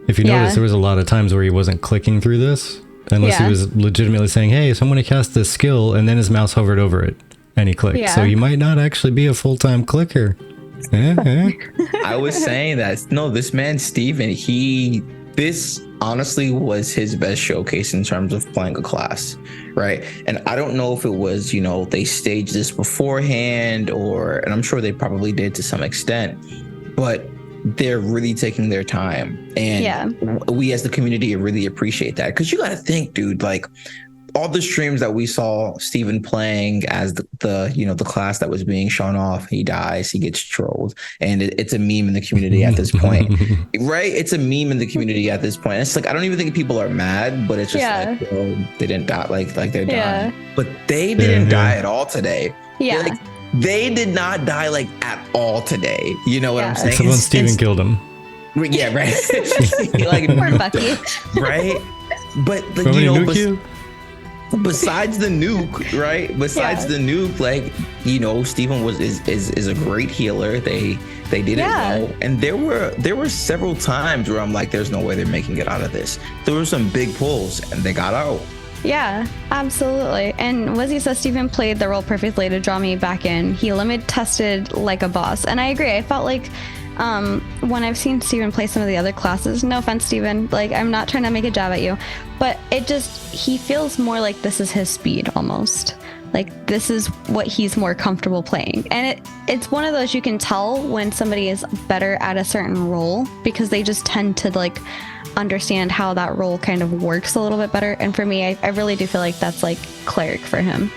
If you notice, there was a lot of times where he wasn't clicking through this unless he was legitimately saying, hey, so I'm going to cast this skill, and then his mouse hovered over it and he clicked. So you might not actually be a full-time clicker. I was saying that. No, this man, Steven, this honestly was his best showcase in terms of playing a class, right? And I don't know if it was, they staged this beforehand, and I'm sure they probably did to some extent, but they're really taking their time. And we as the community really appreciate that, because you got to think, dude, like all the streams that we saw Steven playing as the class that was being shown off, he dies, he gets trolled, and it's a meme in the community at this point, right? It's a meme in the community at this point. It's like, I don't even think people are mad, but it's just like, they didn't die, like they're dying, but they didn't die at all today. They did not die like at all today. You know what I'm saying? Except when Steven killed him. Yeah, right. Like, poor Bucky. Right? But besides the nuke, right? Besides the nuke, like, Steven is a great healer. They did it well. And there were several times where I'm like, there's no way they're making it out of this. There were some big pulls and they got out. Yeah, absolutely. And Wizzy says Steven played the role perfectly to draw me back in. He limit tested like a boss. And I agree. I felt like when I've seen Steven play some of the other classes, no offense, Steven, like, I'm not trying to make a jab at you, but he feels more like this is his speed almost. Like, this is what he's more comfortable playing. And it's one of those, you can tell when somebody is better at a certain role, because they just tend to like understand how that role kind of works a little bit better. And for me, I really do feel like that's like Cleric for him.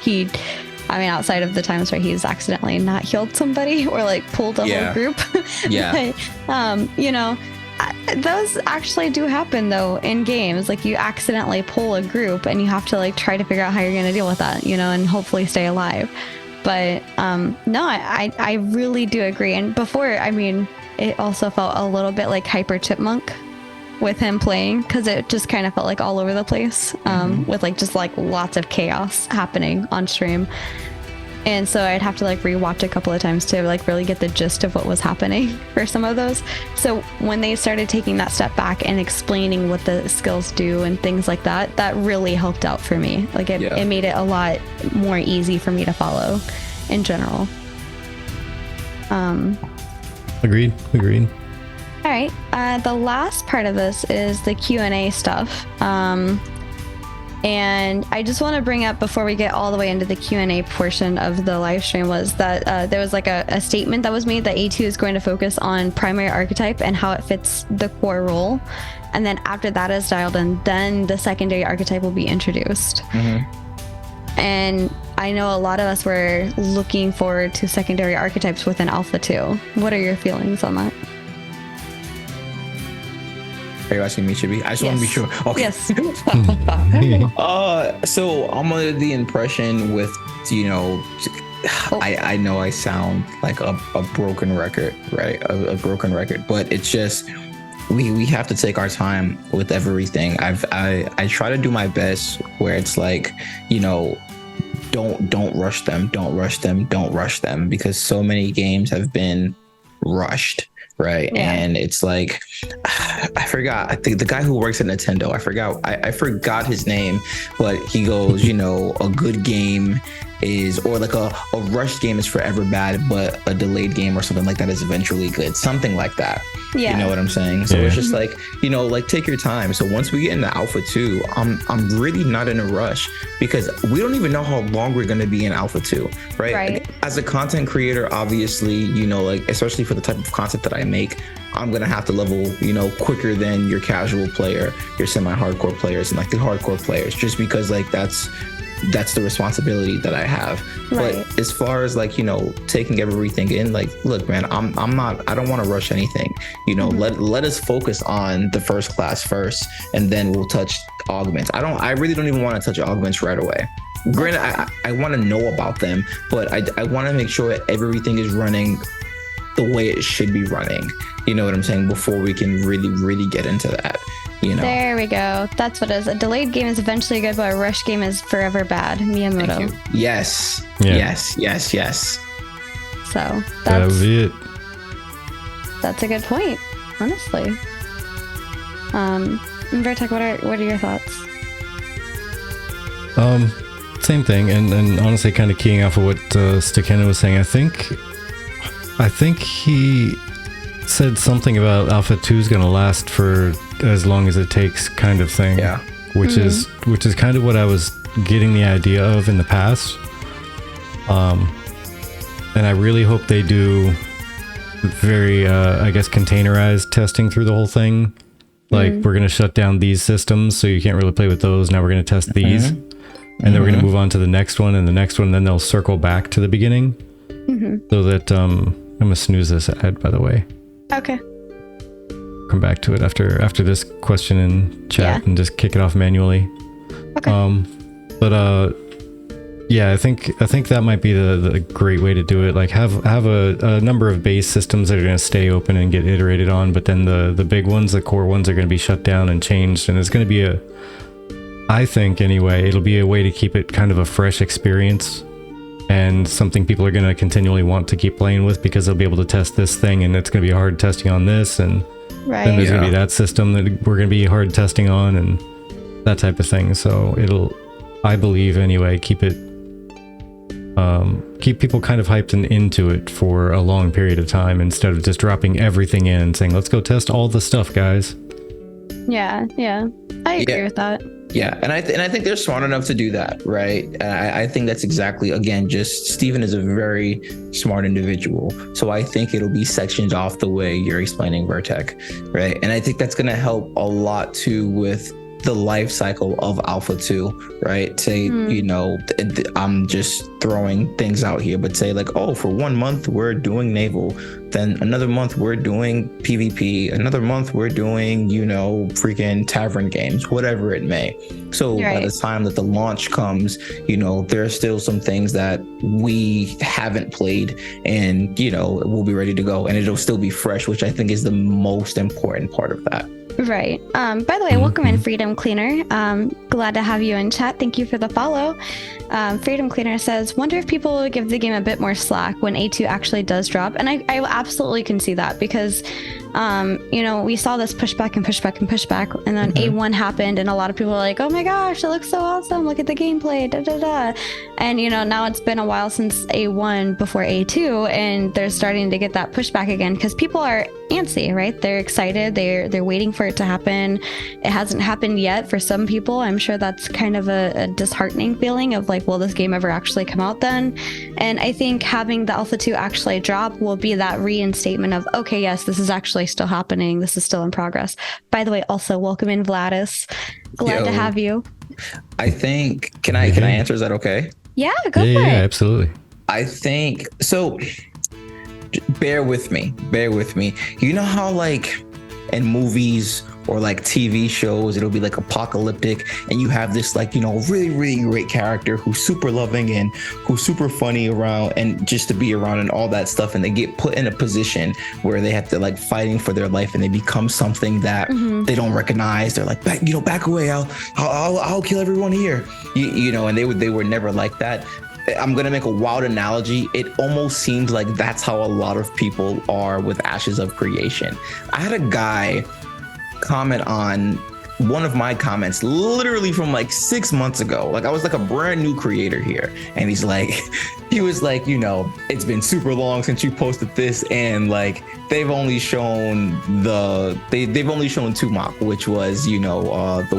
Outside of the times where he's accidentally not healed somebody or like pulled a whole group. Those actually do happen though in games. Like, you accidentally pull a group and you have to like try to figure out how you're going to deal with that, and hopefully stay alive. But no, I really do agree. And before, it also felt a little bit like Hyper Chipmunk with him playing, because it just kind of felt like all over the place, with like just like lots of chaos happening on stream. And so I'd have to like rewatch a couple of times to like really get the gist of what was happening for some of those. So when they started taking that step back and explaining what the skills do and things like that, that really helped out for me. Like it made it a lot more easy for me to follow in general. Agreed. All right. The last part of this is the Q&A stuff. And I just want to bring up, before we get all the way into the Q&A portion of the live stream, was that there was like a statement that was made that A2 is going to focus on primary archetype and how it fits the core role. And then after that is dialed in, then the secondary archetype will be introduced. And I know a lot of us were looking forward to secondary archetypes within Alpha 2. What are your feelings on that? Are you asking me, Chibi? I just want to be sure. Okay. Yes. So I'm under the impression with, I know I sound like a broken record, right? A broken record, but it's just, we have to take our time with everything. I try to do my best where it's like, don't rush them, because so many games have been rushed. Right. Yeah. And it's like, I forgot, I think the guy who works at Nintendo, I forgot his name, but he goes, a good game is, or like a rushed game is forever bad, but a delayed game or something like that is eventually good. Something like that. You know what I'm saying? So it's just like, like take your time. So once we get into Alpha 2, I'm really not in a rush because we don't even know how long we're going to be in Alpha 2, right? As a content creator, obviously, like especially for the type of content that I make, I'm going to have to level, quicker than your casual player, your semi-hardcore players and like the hardcore players, just because like that's the responsibility that I have. But as far as like, taking everything in, like, look, man, I don't want to rush anything, let us focus on the first class first, and then we'll touch augments. I really don't even want to touch augments right away. Granted, I want to know about them, but I want to make sure that everything is running the way it should be running. You know what I'm saying? Before we can really, really get into that. There we go. That's what it is. A delayed game is eventually good, but a rush game is forever bad. Miyamoto. Thank you. Yes. Yeah. Yes. So that would be it. That's a good point, honestly. Vertec, what are your thoughts? Same thing, and honestly, kind of keying off of what Stakena was saying. I think he said something about Alpha 2 is going to last for as long as it takes, kind of thing. Yeah. Which is kind of what I was getting the idea of in the past. And I really hope they do very, containerized testing through the whole thing. Like, we're going to shut down these systems, so you can't really play with those. Now we're going to test these. And then we're going to move on to the next one and the next one. And then they'll circle back to the beginning. So that, I'm going to snooze this ad, by the way. Okay. Come back to it after this question in chat and just kick it off manually. Okay. I think that might be the great way to do it. Like have a number of base systems that are going to stay open and get iterated on, but then the big ones, the core ones, are going to be shut down and changed, and it's going to be I think anyway, it'll be a way to keep it kind of a fresh experience and something people are going to continually want to keep playing with, because they'll be able to test this thing and it's going to be hard testing on this, and then there's going to be that system that we're going to be hard testing on and that type of thing. So it'll, I believe anyway, keep people kind of hyped and into it for a long period of time, instead of just dropping everything in and saying, let's go test all the stuff, guys. Yeah. I agree with that. Yeah, and I think they're smart enough to do that, right? I think that's exactly, again, just Steven is a very smart individual. So I think it'll be sectioned off the way you're explaining, Vertec, right? And I think that's going to help a lot too with the life cycle of Alpha 2, right? Say, I'm just throwing things out here, but say like, oh, for 1 month we're doing naval, then another month we're doing PvP, another month we're doing, freaking tavern games, whatever it may. So by the time that the launch comes, there are still some things that we haven't played, and we'll be ready to go, and it'll still be fresh, which I think is the most important part of that. Right. By the way, welcome in, Freedom Cleaner. Glad to have you in chat. Thank you for the follow. Freedom Cleaner says, wonder if people will give the game a bit more slack when A2 actually does drop. And I absolutely can see that, because we saw this pushback, and then A1 happened, and a lot of people were like, oh my gosh, it looks so awesome, look at the gameplay, and now it's been a while since A1 before A2, and they're starting to get that pushback again, because people are antsy, right? They're excited, they're waiting for it to happen. It hasn't happened yet for some people. I'm sure that's kind of a disheartening feeling of like, will this game ever actually come out then? And I think having the Alpha 2 actually drop will be that reinstatement of, okay, yes, this is actually still happening, this is still in progress. By the way, also welcome in, Vladis. Glad to have you. I think, can I answer? Is that okay? Yeah, go for it. Yeah, absolutely. I think so. Bear with me. You know how like in movies or like TV shows, it'll be like apocalyptic, and you have this like, really, really great character who's super loving and who's super funny around and just to be around and all that stuff, and they get put in a position where they have to like fighting for their life, and they become something that they don't recognize. They're like, back away, I'll kill everyone here, and they were never like that. I'm going to make a wild analogy. It almost seems like that's how a lot of people are with Ashes of Creation. I had a guy comment on one of my comments literally from like 6 months ago. Like I was like a brand new creator here, and he was like, you know, it's been super long since you posted this, and like they've only shown they've only shown Tumak, which was, you know, the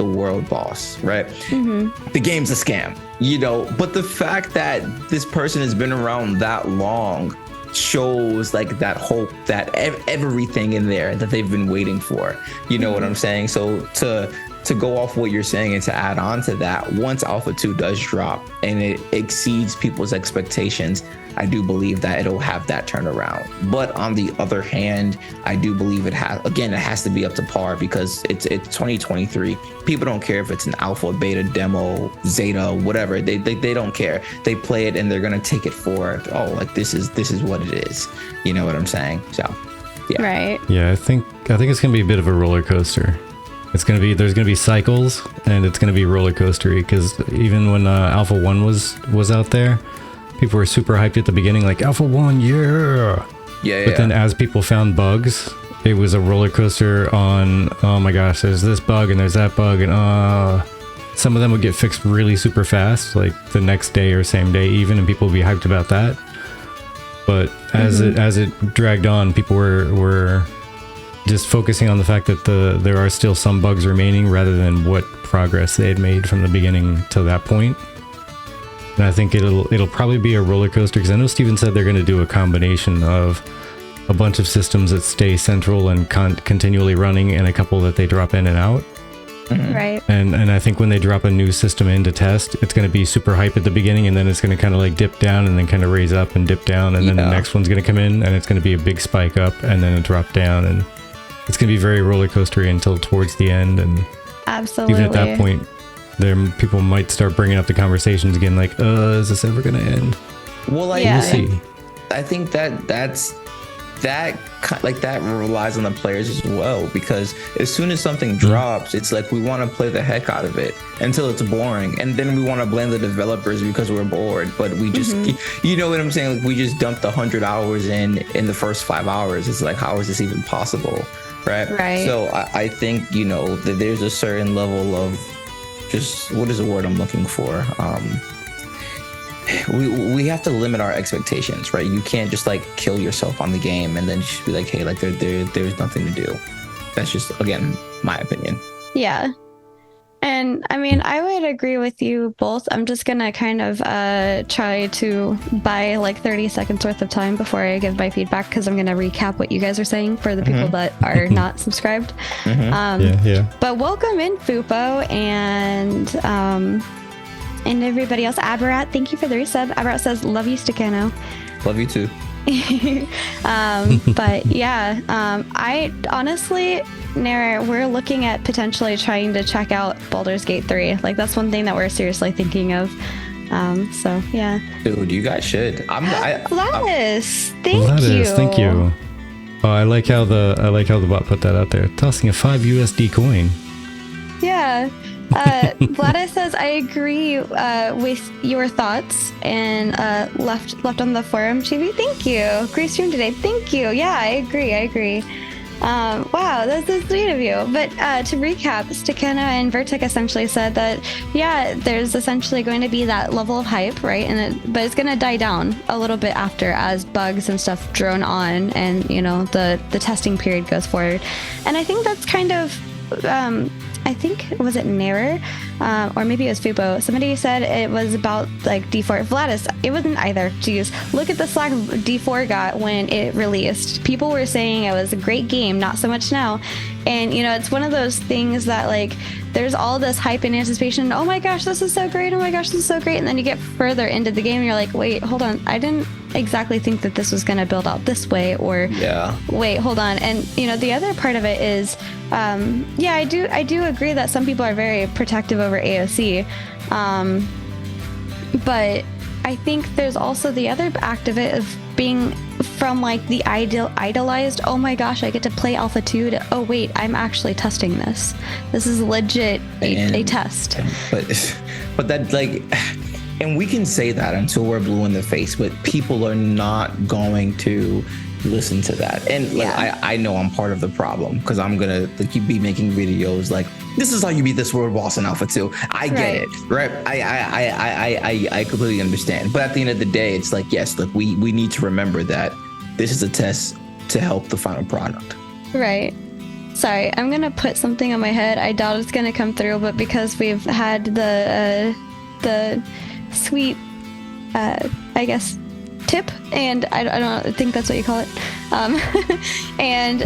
world boss, right? Mm-hmm. The game's a scam, you know. But the fact that this person has been around that long shows like that hope, that everything in there that they've been waiting for, you know what I'm saying? So to go off what you're saying and to add on to that, once Alpha 2 does drop and it exceeds people's expectations, I do believe that it'll have that turnaround. But on the other hand, I do believe it has to be up to par, because it's 2023. People don't care if it's an alpha, beta, demo, zeta, whatever. They don't care. They play it and they're gonna take it for, oh, like this is what it is. You know what I'm saying? So yeah. Right. Yeah, I think it's gonna be a bit of a roller coaster. There's gonna be cycles, and it's gonna be roller coastery, because even when Alpha 1 was out there, people were super hyped at the beginning, like Alpha 1, yeah. But then as people found bugs, it was a roller coaster on, oh my gosh, there's this bug and there's that bug, and some of them would get fixed really super fast, like the next day or same day even, and people would be hyped about that. But as it dragged on, people were just focusing on the fact that there are still some bugs remaining, rather than what progress they had made from the beginning to that point. And I think it'll probably be a roller coaster, because I know Steven said they're going to do a combination of a bunch of systems that stay central and continually running, and a couple that they drop in and out. Mm-hmm. Right. And I think when they drop a new system in to test, it's going to be super hype at the beginning, and then it's going to kind of like dip down and then kind of raise up and dip down, and then the next one's going to come in and it's going to be a big spike up and then a drop down, and it's going to be very roller coastery until towards the end. And absolutely, even at that point, people might start bringing up the conversations again, like, is this ever going to end? Well, we'll see. I think that relies on the players as well, because as soon as something drops, it's like we want to play the heck out of it until it's boring, and then we want to blame the developers because we're bored. But we just, you know what I'm saying? Like we just dumped 100 hours in the first 5 hours. It's like, how is this even possible? Right. So I think, you know, that there's a certain level of just, what is the word I'm looking for? We have to limit our expectations, right? You can't just like kill yourself on the game and then just be like, hey, like there's nothing to do. That's just, again, my opinion. Yeah. And I mean, I would agree with you both. I'm just going to kind of try to buy like 30 seconds worth of time before I give my feedback, because I'm going to recap what you guys are saying for the people that are not subscribed. But welcome in, Fupo, and everybody else. Abarat, thank you for the resub. Abarat says, love you, Stakano. Love you too. But yeah, I honestly, Nara, we're looking at potentially trying to check out Baldur's Gate 3. Like that's one thing that we're seriously thinking of. So yeah. Dude, you guys should. Gladys, thank you. Oh, I like how the bot put that out there. Tossing a 5 USD coin. Yeah. Gladys says, I agree with your thoughts, and left on the forum. Chibi, thank you. Great stream today. Thank you. Yeah, I agree. Wow, that's so sweet of you. But to recap, Stakana and Vertek essentially said that, yeah, there's essentially going to be that level of hype, right? But it's going to die down a little bit after, as bugs and stuff drone on, and you know the testing period goes forward. And I think that's kind of I think, was it Nair? Or maybe it was Fubo. Somebody said it was about like D4. Vladis, it wasn't either. Jeez. Look at the slack D4 got when it released. People were saying it was a great game, not so much now. And, you know, it's one of those things that like, there's all this hype and anticipation. Oh my gosh, this is so great. Oh my gosh, this is so great. And then you get further into the game and you're like, wait, hold on. I didn't exactly think that this was going to build out this way, or wait, hold on. And, you know, the other part of it is, I do agree that some people are very protective over AOC. But I think there's also the other act of it of being from like the idolized, oh my gosh, I get to play Alpha 2 to, oh wait, I'm actually testing this. This is legit a test. But that like, and we can say that until we're blue in the face, but people are not going to listen to that. And like, I know I'm part of the problem because I'm gonna keep be making videos like, this is how you beat this world boss in Alpha 2. I get it, right? I completely understand. But at the end of the day, it's like, yes, look, we need to remember that this is a test to help the final product. Right. Sorry, I'm gonna put something on my head. I doubt it's gonna come through, but because we've had the sweet, I guess, tip, and I think that's what you call it, and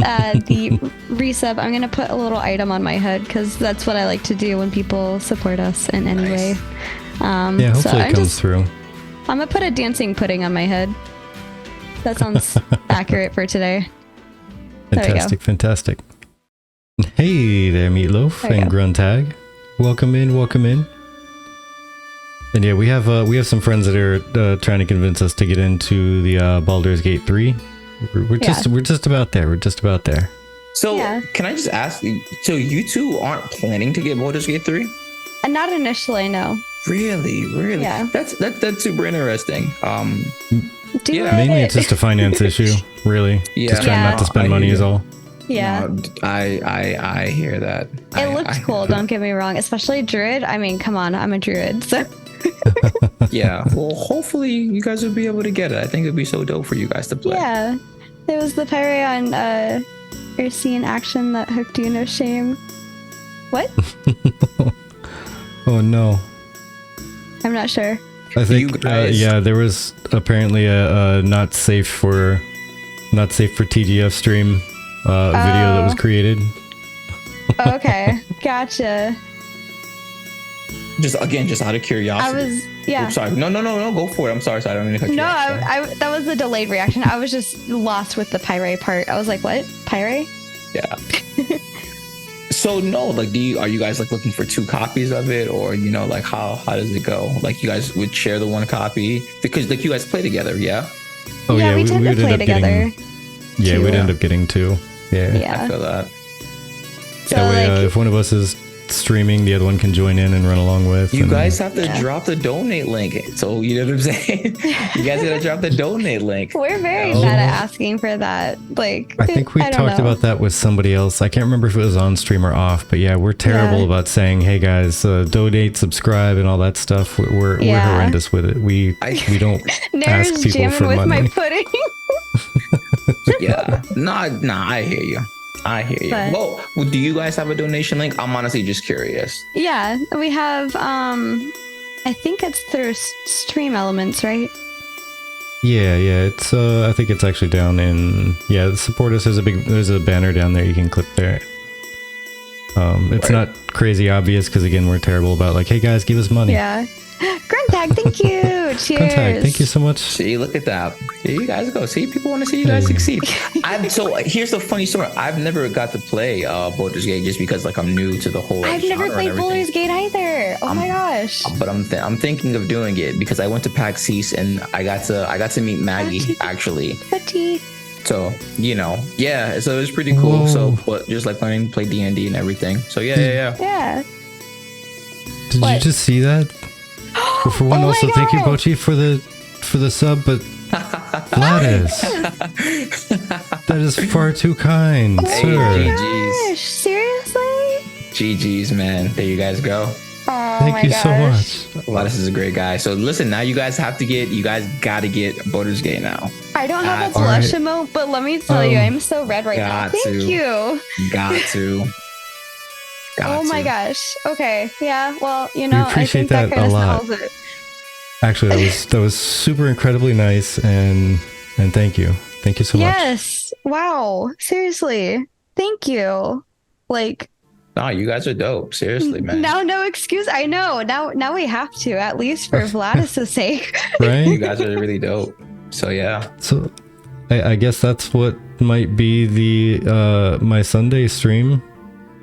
the resub, I'm gonna put a little item on my head because that's what I like to do when people support us in any way. Yeah, hopefully it comes through. I'm gonna put a dancing pudding on my head. That sounds accurate for today. Fantastic. Hey there, Meatloaf and Gruntag. Welcome in. And yeah, we have some friends that are trying to convince us to get into the Baldur's Gate 3. We're just about there. So can I just ask? So you two aren't planning to get Baldur's Gate 3? Not initially, no. Really? Yeah. That's super interesting. Mainly it's just a finance issue, really. Just trying not to spend money is all. Yeah. No, I hear that. It looks cool, don't get me wrong. Especially Druid. I mean, come on, I'm a Druid, so. Yeah. Well, hopefully you guys will be able to get it. I think it'd be so dope for you guys to play. Yeah. There was the pyre on Ursi in action that hooked you, no shame. What? Oh no. I'm not sure. I think there was apparently a not safe for TGF stream video that was created. Okay, gotcha. Just out of curiosity. Oops, sorry. No, go for it. I'm sorry. I don't mean to cut you off. That was a delayed reaction. I was just lost with the pyre part. I was like, what? Pyre? Yeah. So no, like, are you guys like looking for 2 copies of it, or like how does it go? Like, you guys would share the 1 copy because like you guys play together, yeah? Oh yeah, we tend to play together. We'd end up getting 2. Yeah. I feel that. So that way, if one of us is streaming, the other one can join in and run along with. You guys have to drop the donate link. So you know what I'm saying? You guys gotta drop the donate link. We're very bad at asking for that. Like, I think we talked about that with somebody else. I can't remember if it was on stream or off, but yeah, we're terrible about saying, hey guys, donate, subscribe, and all all that stuff. We're horrendous with it. We don't ask people for money. My pudding. Yeah. Nah, I hear you. Well, do you guys have a donation link? I'm honestly just curious. Yeah, we have, I think it's through Stream Elements, right? Yeah, it's, I think it's actually down in, support us. There's a banner down there you can click there. It's not crazy obvious because, again, we're terrible about like, hey guys, give us money. Yeah. Gruntag, thank you. Cheers. Gruntag, thank you so much. See, look at that. Here you guys go. See, people want to see you guys succeed. So here's the funny story. I've never got to play Baldur's Gate just because like I'm new to the whole. I've never played Baldur's Gate either. Oh my gosh. But I'm thinking of doing it because I went to PAX East and I got to meet Maggie actually. So so it was pretty cool. Whoa. So but just like learning to play D&D and everything. So yeah. Did you just see that? Well, for one, also thank you, Bochi, for the sub, but Gladys, that is far too kind, sir. GGs. Seriously? GGs, man. There you guys go. Thank you so much. Gladys is a great guy. So listen, now you guys gotta get Baldur's Gate now. I don't have a blush emote, but let me tell you, I'm so red right now. Thank you. Got to. Oh my gosh. Okay. Yeah. Well, we appreciate that a lot. Actually, that was super incredibly nice, and thank you so much. Yes. Wow. Seriously. Thank you. Like. No, you guys are dope. Seriously, man. Now, no excuse. I know. Now we have to, at least for Vladis' sake. Right? You guys are really dope. So yeah. So, I guess that's what might be the my Sunday stream.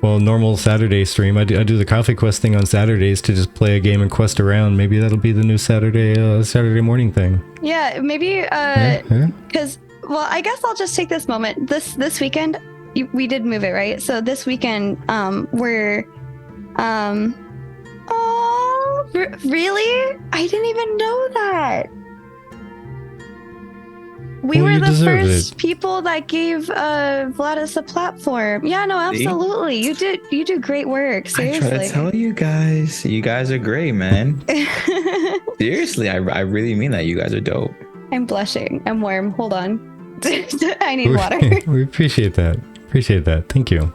Well, normal Saturday stream. I do the coffee quest thing on Saturdays to just play a game and quest around. Maybe that'll be the new Saturday morning thing. Yeah, maybe because well, I guess I'll just take this moment. This weekend, we did move it, right? So this weekend, we're really? I didn't even know that. We were you the deserved first it. people that gave Vladis a platform. Yeah, no, absolutely. You do great work. Seriously. I try to tell you guys are great, man. Seriously, I really mean that. You guys are dope. I'm blushing. I'm warm. Hold on. I need water. We appreciate that. Appreciate that. Thank you.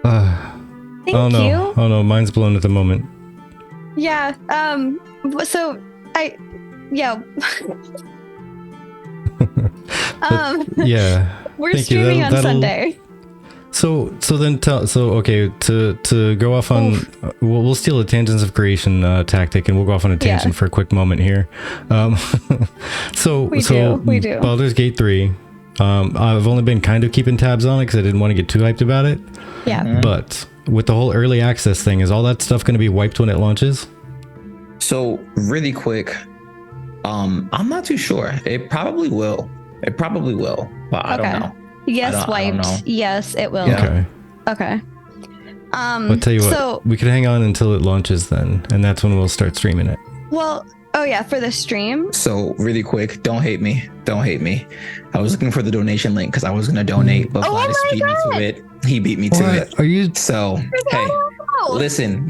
Thank oh no. you. Oh no, mine's blown at the moment. Yeah. So yeah. Yeah. We're Thank you. streaming on Sunday. So okay, to go off on we'll steal a tangents of creation tactic, and we'll go off on a tangent for a quick moment here. We do. Baldur's Gate 3. I've only been kind of keeping tabs on it because I didn't want to get too hyped about it. Yeah. Mm-hmm. But with the whole early access thing, is all that stuff going to be wiped when it launches? So really quick, I'm not too sure. It probably will. But I don't know. Yes, I don't know. Yes, it will. Yeah. Okay. I'll tell you what. We could hang on until it launches then, and that's when we'll start streaming it. Well, for the stream. So really quick, don't hate me. I was looking for the donation link because I was gonna donate, but Vladis beat me to it. He beat me to it. Are you? So hey, listen.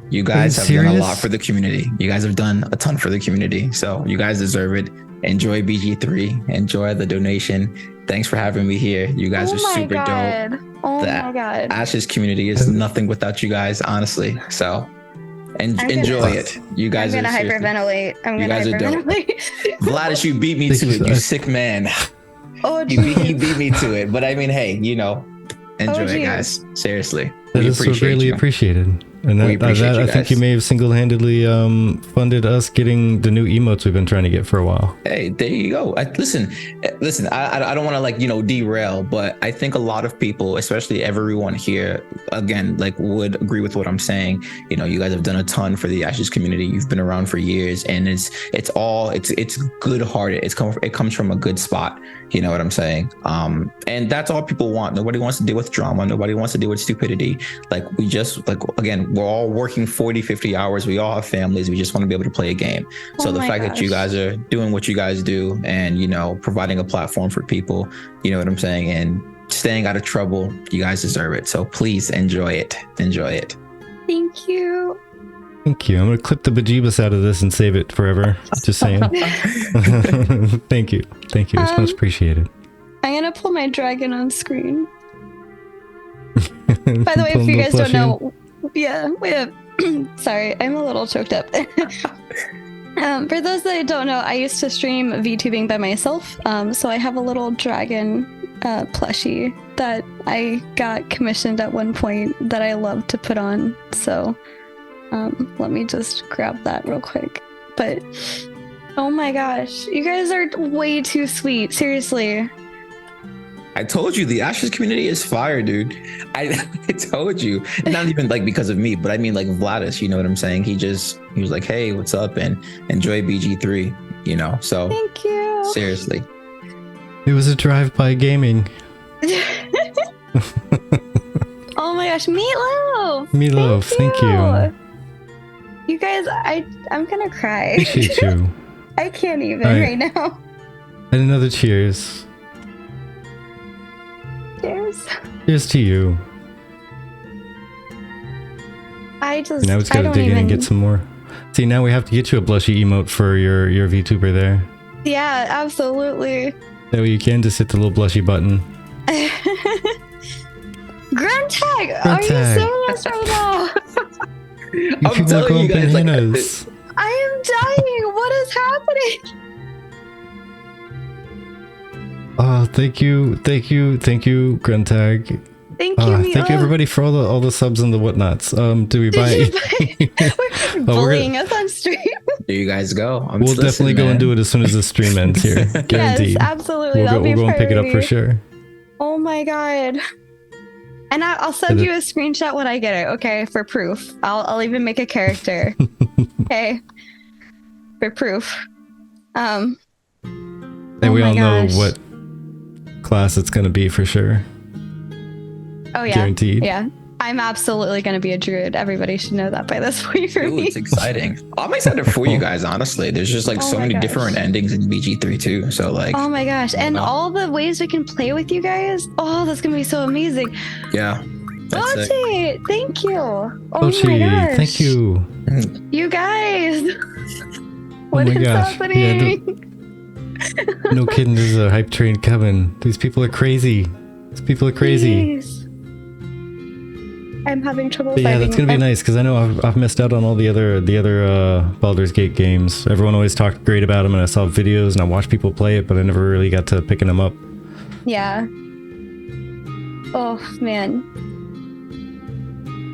You guys have done a lot for the community. You guys have done a ton for the community. So you guys deserve it. Enjoy BG3. Enjoy the donation. Thanks for having me here. You guys are super dope. Oh my god. Ashes community is nothing without you guys, honestly. So enjoy it. You guys I'm gonna are hyperventilate. You guys are dope. Vladis, you beat me to it, you sick man. Oh, he beat me to it. But I mean, hey, enjoy it, guys. Seriously. That is so greatly appreciated. And I think you may have single-handedly funded us getting the new emotes we've been trying to get for a while. Hey, there you go. Listen. I don't want to derail, but I think a lot of people, especially everyone here, again, would agree with what I'm saying. You know, you guys have done a ton for the Ashes community. You've been around for years, and it's good-hearted. It comes from a good spot. You know what I'm saying? And that's all people want. Nobody wants to deal with drama. Nobody wants to deal with stupidity. Again, we're all working 40, 50 hours. We all have families. We just want to be able to play a game. So the fact that you guys are doing what you guys do and, providing a platform for people, you know what I'm saying? And staying out of trouble, you guys deserve it. So please enjoy it. Thank you. Thank you. I'm going to clip the bejeebus out of this and save it forever. Just saying. Thank you. It's much appreciated. I'm going to pull my dragon on screen. By the way, if you guys don't know, sorry, I'm a little choked up. For those that don't know, I used to stream VTubing by myself, so I have a little dragon plushie that I got commissioned at one point that I love to put on. So let me just grab that real quick. But oh my gosh, you guys are way too sweet. Seriously. I told you the Ashes community is fire, dude. I told you, not even because of me, but I mean Vladis, you know what I'm saying? He was like, hey, what's up? And enjoy BG3, so thank you. Seriously. It was a drive-by gaming. Oh my gosh, Meatloaf, thank you. You guys, I'm gonna cry. Appreciate you. I can't even right now. And another cheers. Cheers to you. Now it's gotta dig in and get some more. See, now we have to get you a blushy emote for your VTuber there. Yeah, absolutely. That way you can just hit the little blushy button. Gruntag, are you serious right now? I'm telling you guys, bananas. I am dying. What is happening? Oh, thank you, Gruntag. Thank you, thank you everybody for all the subs and the whatnots. Do we buy? We're bullying us on stream. There you guys go. We'll definitely go and do it as soon as the stream ends here. Guaranteed. Yes, absolutely. We'll go and pick it up for sure. Oh my god. And I'll send you a screenshot when I get it. Okay, for proof. I'll even make a character. Okay, for proof. And we all know what class it's gonna be for sure. Oh yeah, guaranteed. Yeah, I'm absolutely going to be a druid. Everybody should know that by this point for me. It's exciting. I'm excited for you guys, honestly. There's just like so many different endings in BG3 too. So like, oh my gosh. And all the ways we can play with you guys. Oh, that's going to be so amazing. Yeah. Bochi, thank you. Oh Bochi, my gosh. thank you. You guys. What is happening? Yeah, no kidding, there's a hype train coming. These people are crazy. These people are crazy. Jeez. I'm having trouble. But yeah, that's gonna be nice because I know I've missed out on all the other Baldur's Gate games. Everyone always talked great about them, and I saw videos and I watched people play it, but I never really got to picking them up. Yeah. Oh man.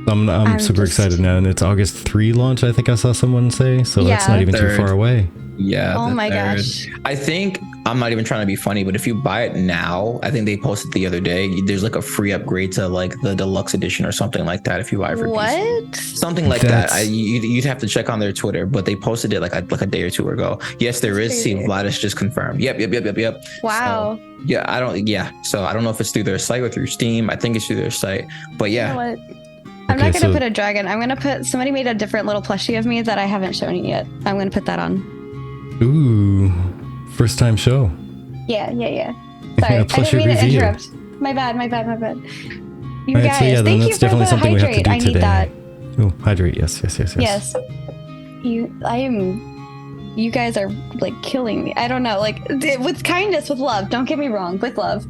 I'm super excited now, and it's August 3 launch. I think I saw someone say, so that's not even too far away. Yeah. Oh my gosh. I think I'm not even trying to be funny, but if you buy it now, I think they posted the other day, there's like a free upgrade to like the deluxe edition or something like that if you buy it for PC. Something like that. You'd have to check on their Twitter, but they posted it like a day or two ago. Yes, there is. See, Vladis just confirmed. Yep. Wow. So, yeah. So I don't know if it's through their site or through Steam. I think it's through their site. But yeah. You know what? I'm not going to put a dragon. I'm going to put, somebody made a different little plushie of me that I haven't shown you yet. I'm going to put that on. Ooh, first time show. Yeah. Sorry, I didn't mean to interrupt. My bad. You guys, so yeah, thank you for the something hydrate. I need that. Oh, hydrate, yes. Yes. You guys are like killing me. I don't know, like with kindness, with love. Don't get me wrong, with love.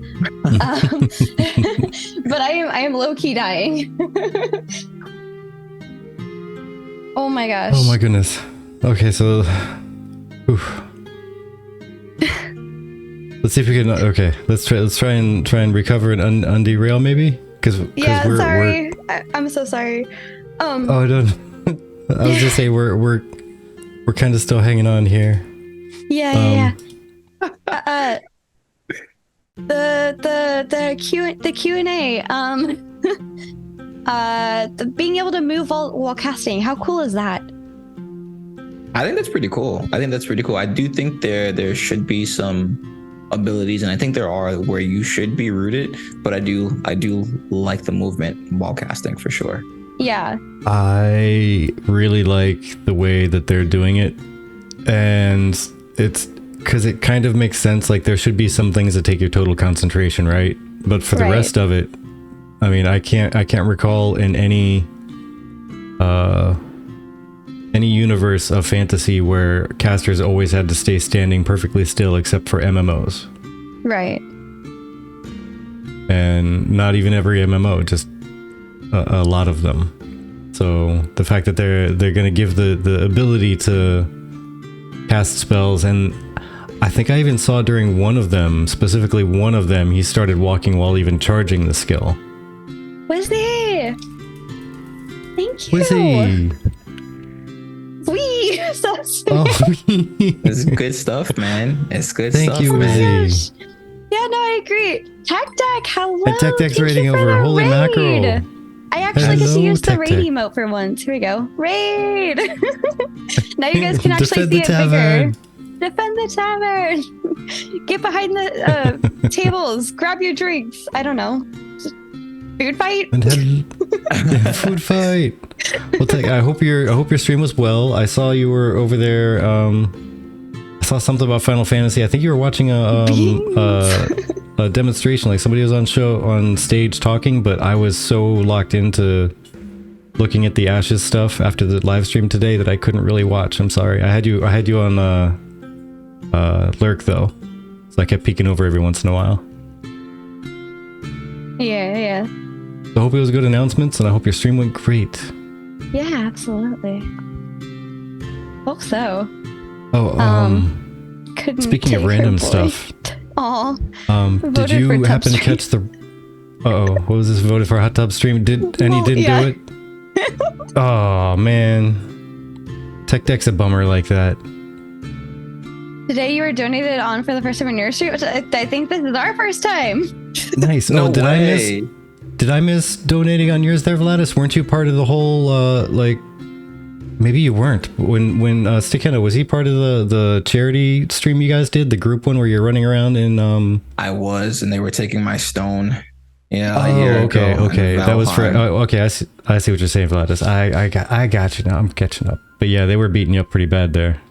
But I am low key dying. Oh my gosh. Oh my goodness. Okay, so, let's see if we can. Okay, let's try and recover and underail maybe because sorry. I'm so sorry. Oh, I don't. I was just saying we're kind of still hanging on here. Yeah. The Q&A. The being able to move while casting. How cool is that? I think that's pretty cool. I do think there should be some abilities, and I think there are where you should be rooted. But I do like the movement while casting for sure. Yeah. I really like the way that they're doing it, and it's because it kind of makes sense. Like there should be some things that take your total concentration, right? But for the rest of it, I mean, I can't recall in any universe of fantasy where casters always had to stay standing perfectly still, except for MMOs. Right. And not even every MMO, just a lot of them. So the fact that they're going to give the ability to cast spells, and I think I even saw during one of them, he started walking while even charging the skill. Was he? Thank you. Was he? Wee! So It's good stuff, man. It's good stuff. Thank you, Wizzy. Yeah, no, I agree. Tech Deck, hello. And Tech Deck's raiding over. Holy mackerel. I actually get to use the raid emote for once. Here we go. Raid! Now you guys can actually see it bigger. Defend the tavern. Get behind the tables. Grab your drinks. I don't know. Food fight. Food fight. Well, I hope your stream was well. I saw you were over there. I saw something about Final Fantasy. I think you were watching a demonstration. Like somebody was on stage talking, but I was so locked into looking at the Ashes stuff after the live stream today that I couldn't really watch. I'm sorry. I had you on Lurk though, so I kept peeking over every once in a while. Yeah. I hope it was good announcements, and I hope your stream went great. Yeah, absolutely. Hope so. Speaking of random stuff. Aw. Did you happen to catch the? What was this? Voted for hot tub stream? Didn't do it? Oh man, Tech Deck's a bummer like that. Today you were donated on for the first time in your stream. I think this is our first time. Nice. Did I miss donating on yours there, Vladis? Weren't you part of the whole maybe you weren't. When Stickenna, was he part of the charity stream you guys did? The group one where you're running around in I was, and they were taking my stone. Yeah. Okay. That was for. Oh, okay, I see what you're saying, Vladis. I got you now. I'm catching up. But yeah, they were beating you up pretty bad there.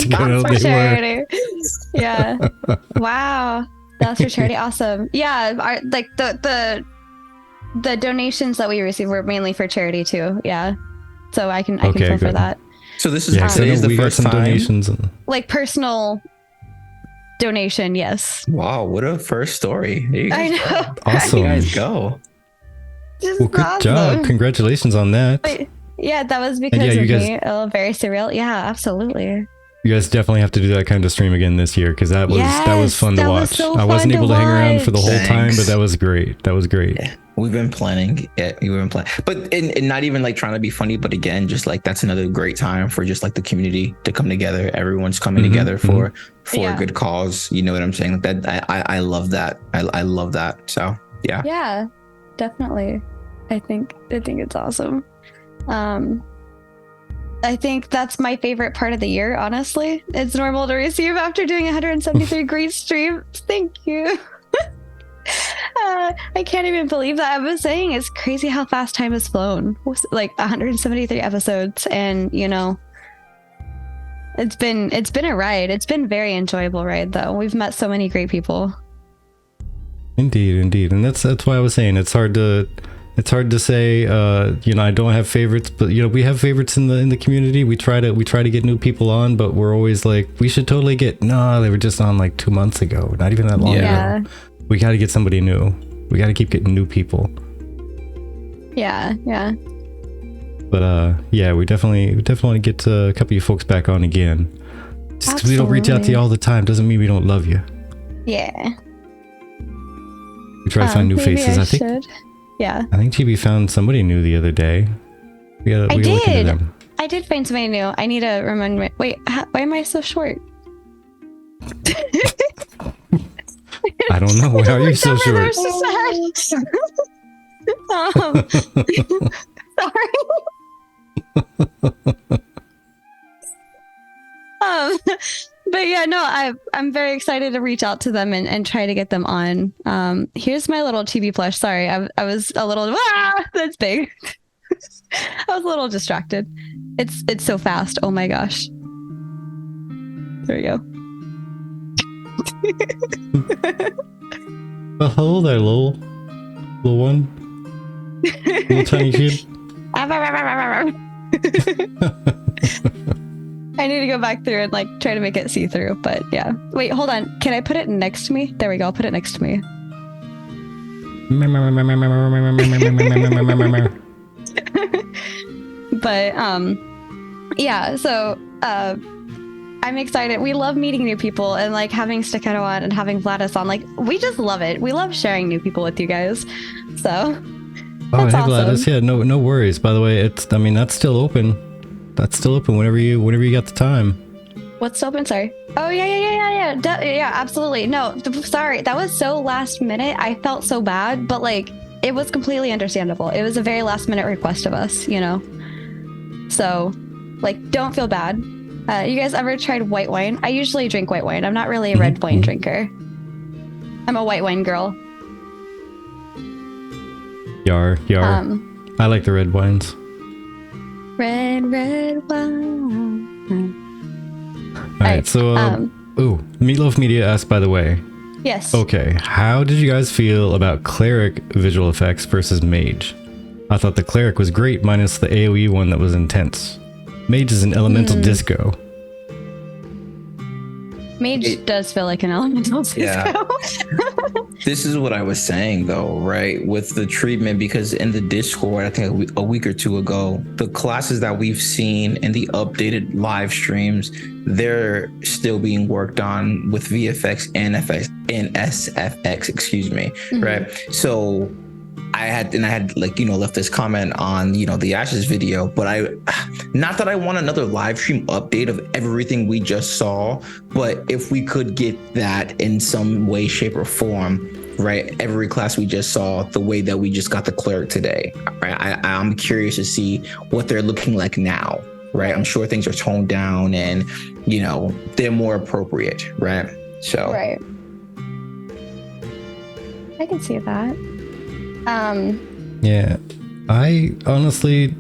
Not for charity. Yeah. Wow. That's for charity. Awesome. Yeah. Like the donations that we received were mainly for charity too. Yeah. So I can confirm for that. So this is today's the first time. Donations like personal donation. Yes. Wow. What a first story. There you guys I know. Go. Awesome. You guys go. Well, good job. Congratulations on that. But, yeah, that was because of me. Oh, very surreal. Yeah, absolutely. You guys definitely have to do that kind of stream again this year because that was fun to watch. I wasn't able to hang around for the whole time, but that was great. Yeah, we've been planning. But and not even like trying to be funny, but again, just like that's another great time for just like the community to come together. Everyone's coming together for a good cause. You know what I'm saying? Like that. I love that. I love that. So yeah. Yeah, definitely. I think it's awesome. I think that's my favorite part of the year, honestly. It's normal to receive after doing 173 great streams. Thank you. I can't even believe that. I was saying it's crazy how fast time has flown. Like 173 episodes, and you know, it's been a ride. It's been a very enjoyable ride, though. We've met so many great people. Indeed, and that's why I was saying it's hard to say. You know, I don't have favorites, but you know, we have favorites in the community. We try to get new people on, but we're always like, we should totally get. No, they were just on like 2 months ago, not even that long ago. We got to get somebody new. We got to keep getting new people. Yeah. But yeah, we definitely want to get a couple of you folks back on again. Just because we don't reach out to you all the time doesn't mean we don't love you. Yeah. We try to find new faces. I think. Yeah. I think GB found somebody new the other day. We gotta look into them. I did find somebody new. I need to remember. Wait, why am I so short? I don't know. Why are you so short? So sad. Sorry. But yeah, no, I'm very excited to reach out to them and try to get them on. Here's my little chibi plush. Sorry, I was a little that's big. I was a little distracted. It's so fast. Oh my gosh. There we go. Well, hello there, little one. Little tiny kid. I need to go back through and like try to make it see through, but yeah. Wait, hold on. Can I put it next to me? There we go. I'll put it next to me. But yeah, so I'm excited. We love meeting new people and like having Staccato on and having Vladis on. Like, we just love it. We love sharing new people with you guys. So that's awesome. Gladys. Yeah, no worries. By the way, that's still open. That's still open whenever you got the time. What's open? Sorry. Oh yeah, absolutely. No, sorry. That was so last minute. I felt so bad, but like it was completely understandable. It was a very last minute request of us, you know. So, like, don't feel bad. You guys ever tried white wine? I usually drink white wine. I'm not really a red wine drinker. I'm a white wine girl. Yar. I like the red wines. Red wine. All right, so Meatloaf Media asked, by the way. Yes. Okay, how did you guys feel about Cleric visual effects versus Mage? I thought the Cleric was great, minus the AoE one that was intense. Mage is an elemental disco. Mage does feel like an elemental disco. Yeah. This is what I was saying though, right? With the treatment, because in the Discord, I think a week or two ago, the classes that we've seen in the updated live streams, they're still being worked on with VFX and SFX, excuse me, right? So I had like, you know, left this comment on, you know, the Ashes video, but not that I want another live stream update of everything we just saw, but if we could get that in some way, shape or form, right? Every class we just saw, the way that we just got the Cleric today, right? I'm curious to see what they're looking like now, right? I'm sure things are toned down and, you know, they're more appropriate, right? So. Right. I can see that. Yeah, I honestly,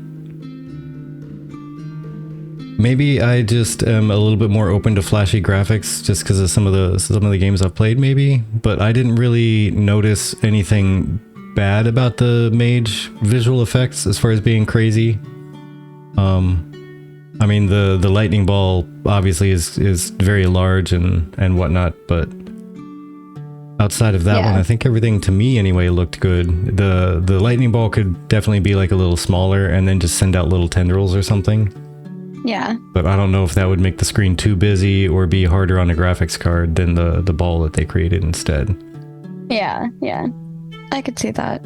maybe I just am a little bit more open to flashy graphics just because of some of the games I've played, maybe. But I didn't really notice anything bad about the mage visual effects as far as being crazy. I mean, the lightning ball obviously is very large and whatnot, but outside of that one, I think everything to me anyway looked good. The lightning ball could definitely be like a little smaller and then just send out little tendrils or something. Yeah. But I don't know if that would make the screen too busy or be harder on a graphics card than the ball that they created instead. Yeah, yeah. I could see that.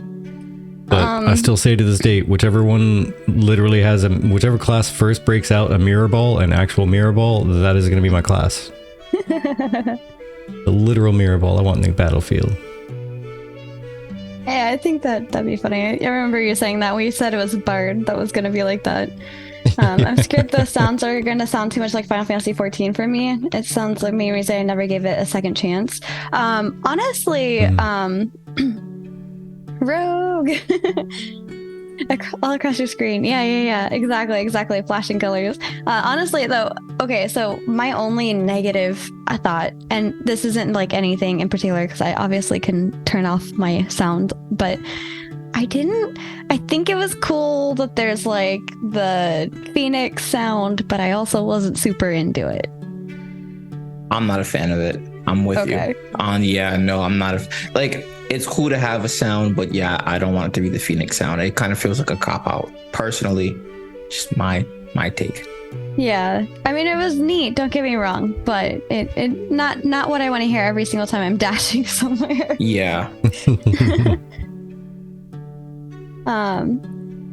But I still say to this date, whichever one literally has whichever class first breaks out a mirror ball, an actual mirror ball, that is going to be my class. The literal mirror ball I want in the battlefield. Yeah, I think that'd be funny. I remember you saying that when you said it was a bard that was going to be like that. I'm scared the sounds are going to sound too much like Final Fantasy 14 for me. It sounds like me say I never gave it a second chance. Honestly, Rogue! All across your screen. Yeah. Exactly. Flashing colors. Honestly, though, okay, so my only negative thought, and this isn't like anything in particular because I obviously can turn off my sound, but I think it was cool that there's like the Phoenix sound, but I also wasn't super into it. I'm not a fan of it. I'm with you. I'm not like, it's cool to have a sound, but yeah, I don't want it to be the Phoenix sound. It kind of feels like a cop-out. Personally, just my take. Yeah. I mean, it was neat, don't get me wrong, but it not what I want to hear every single time I'm dashing somewhere. Yeah.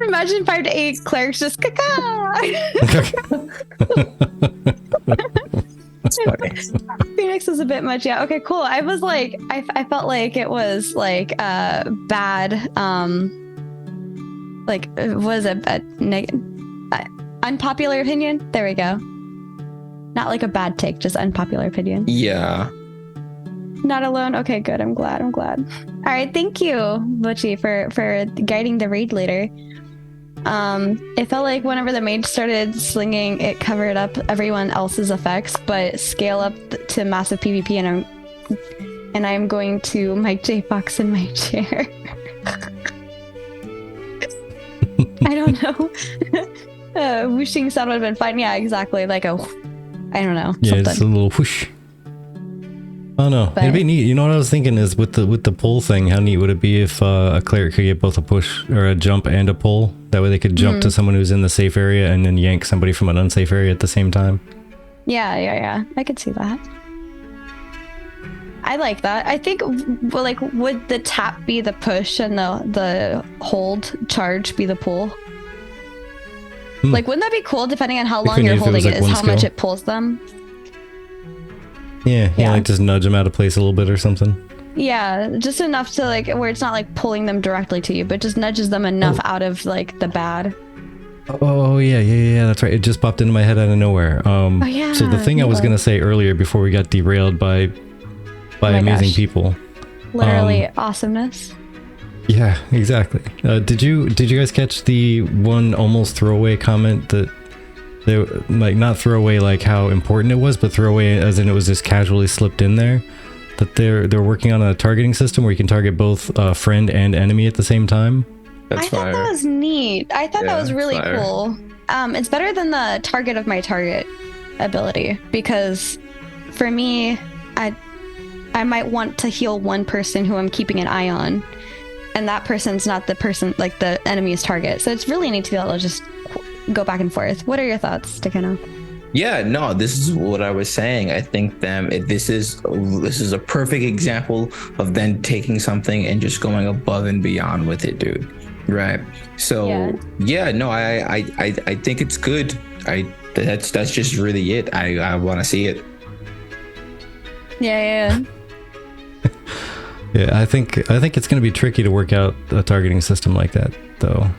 Imagine 5 to 8 clerics just That's funny. Phoenix is a bit much. Yeah. Okay, cool. I was like, I felt like it was like bad. Like, was a unpopular opinion? There we go. Not like a bad take, just unpopular opinion. Yeah. Not alone. Okay, good. I'm glad. All right. Thank you, Butchie, for guiding the raid leader. It felt like whenever the mage started slinging, it covered up everyone else's effects, but scale up to massive PvP, and I'm going to Mike J. Fox in my chair. I don't know. Whooshing sound would have been fine. Yeah, exactly. Like I don't know. Yeah, something. Just a little whoosh. Oh no, it'd be neat. You know what I was thinking is with the pull thing, how neat would it be if a cleric could get both a push or a jump and a pull? That way they could jump to someone who's in the safe area and then yank somebody from an unsafe area at the same time. Yeah. I could see that. I like that. I think, well, like, would the tap be the push and the hold charge be the pull? Like, wouldn't that be cool depending on how long you're holding it, is how much it pulls them? Yeah, like just nudge them out of place a little bit or something. Yeah, just enough to like where it's not like pulling them directly to you, but just nudges them enough out of like the bad. Oh yeah, that's right. It just popped into my head out of nowhere. So the thing I was gonna say earlier before we got derailed by amazing people. Literally awesomeness. Yeah, exactly. Did you guys catch the one almost throwaway comment that they like, not throwaway like how important it was, but throwaway as in it was just casually slipped in there, that they're working on a targeting system where you can target both friend and enemy at the same time? That's I thought that was neat. I thought that was really cool. It's better than the target of my target ability, because for me, I might want to heal one person who I'm keeping an eye on, and that person's not the person, like the enemy's target. So it's really neat to be able to just go back and forth. What are your thoughts, Takeno? Yeah, no, this is what I was saying. I think this is a perfect example of them taking something and just going above and beyond with it, dude. Right. So I think it's good. That's just really it. I want to see it. Yeah. Yeah, I think it's going to be tricky to work out a targeting system like that, though.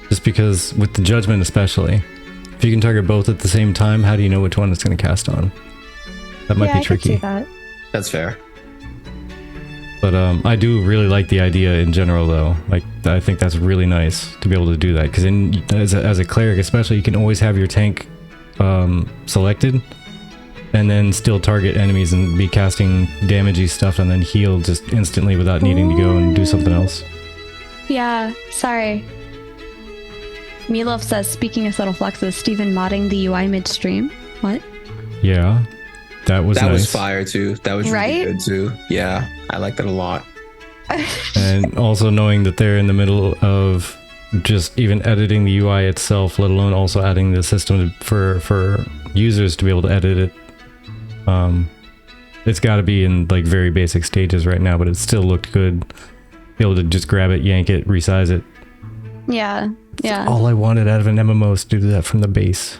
Just because with the judgment especially, if you can target both at the same time, how do you know which one it's going to cast on? That might be tricky. I could see that. That's fair. But I do really like the idea in general, though. Like, I think that's really nice to be able to do that, because as a cleric especially, you can always have your tank selected and then still target enemies and be casting damagey stuff and then heal just instantly without needing to go and do something else. Yeah, sorry. Meatloaf says, speaking of subtle flexes, Steven modding the UI midstream. What? Yeah, that was nice. Was fire too. That was really good too. Yeah, I liked it a lot. And also knowing that they're in the middle of just even editing the UI itself, let alone also adding the system for users to be able to edit it. It's got to be in like very basic stages right now, but it still looked good. Be able to just grab it, yank it, resize it. Yeah, yeah. All I wanted out of an MMO is to do that from the base.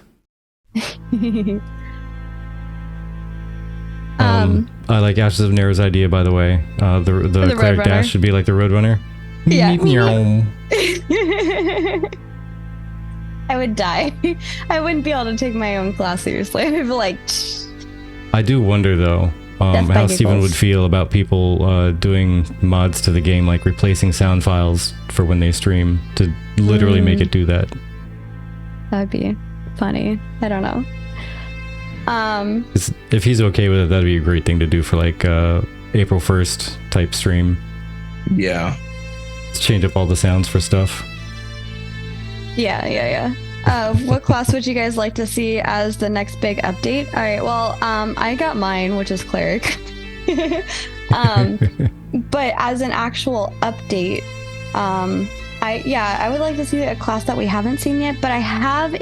I like Ashes of Nero's idea, by the way. The cleric dash should be like the Roadrunner. Yeah. I would die. I wouldn't be able to take my own class seriously. I'd be like... I do wonder, though, how Steven would feel about people doing mods to the game, like replacing sound files for when they stream to literally make it do that. That'd be funny. I don't know. If he's okay with it, that'd be a great thing to do for like April 1st type stream. Yeah. Let's change up all the sounds for stuff. Yeah. What class would you guys like to see as the next big update? All right, well, I got mine, which is Cleric. But as an actual update, I would like to see a class that we haven't seen yet, but I have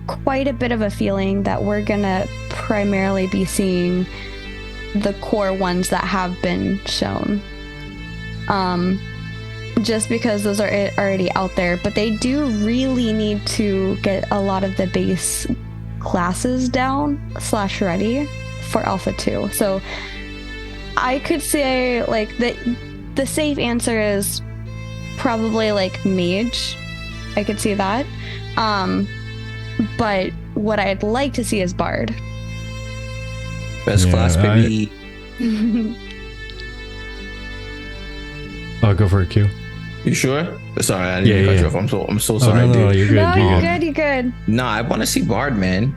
quite a bit of a feeling that we're gonna primarily be seeing the core ones that have been shown. Just because those are already out there, but they do really need to get a lot of the base classes down / ready for Alpha 2. So I could say like the safe answer is probably like Mage. I could see that. But what I'd like to see is Bard. Best class, baby. I'll go for a Q. You sure? Sorry, I didn't cut you off. I'm so sorry, dude. No, you're good. You're good. Nah, I want to see Bard, man.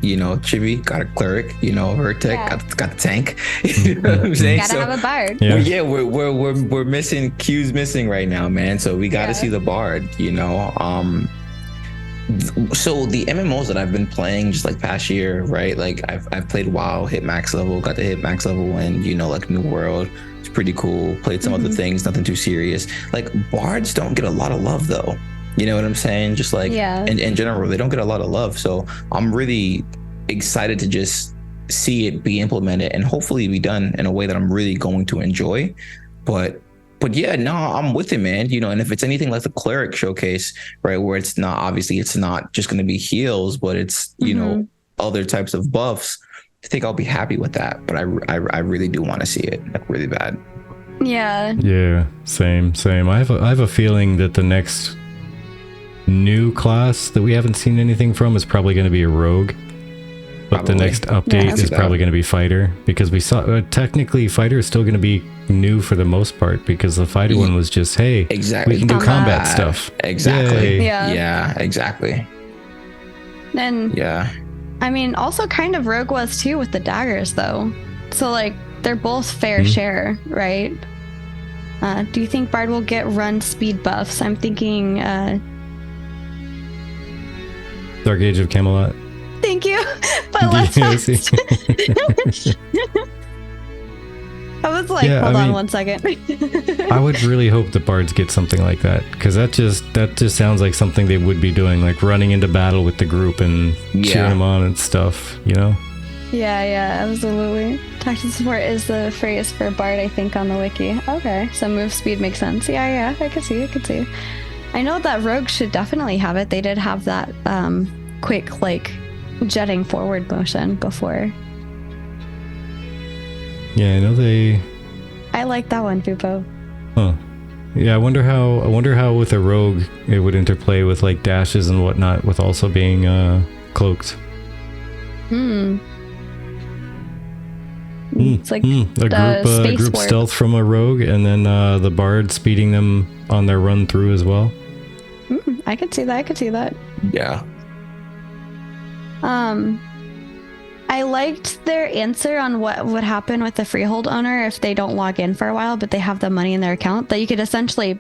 Chibi got a Cleric. Vertec got the tank. You know what I'm saying? Gotta have a Bard. Yeah, we're missing. Q's missing right now, man. So we got to see the Bard. So the MMOs that I've been playing just like past year, right? Like I've played WoW, hit max level, got to hit max level, and like New World. It's pretty cool. Played some other things, nothing too serious. Like Bards don't get a lot of love though. You know what I'm saying? Just like in general, they don't get a lot of love. So I'm really excited to just see it be implemented and hopefully be done in a way that I'm really going to enjoy. But yeah, no, I'm with it, man. And if it's anything like the Cleric showcase, right, where it's not just going to be heals, but it's, other types of buffs, I think I'll be happy with that. But I really do want to see it, like, really bad. Yeah. Yeah, same. I have a feeling that the next new class that we haven't seen anything from is probably going to be a rogue. But the next update is probably going to be fighter, because we saw technically fighter is still going to be new for the most part, because the fighter one was just, hey, exactly, we can do combat stuff. Exactly. Yay. Yeah, exactly. And I mean, also kind of rogue was too with the daggers though. So like they're both fair share, right? Do you think Bard will get run speed buffs? I'm thinking Dark Age of Camelot. Thank you, but less fast. I was like, hold on 1 second. I would really hope the Bards get something like that, because that just sounds like something they would be doing, like running into battle with the group and cheering them on and stuff, Yeah, absolutely. Tactical support is the phrase for Bard, I think, on the wiki. Okay, so move speed makes sense. Yeah, I could see. I know that Rogue should definitely have it. They did have that quick, like, jetting forward motion before. Yeah, I know I like that one, Fupo. Huh. Yeah, I wonder how with a rogue it would interplay with like dashes and whatnot, with also being cloaked. It's like a group warp. stealth from a rogue, and then the bard speeding them on their run through as well. I could see that. Yeah. I liked their answer on what would happen with the freehold owner if they don't log in for a while, but they have the money in their account. That you could essentially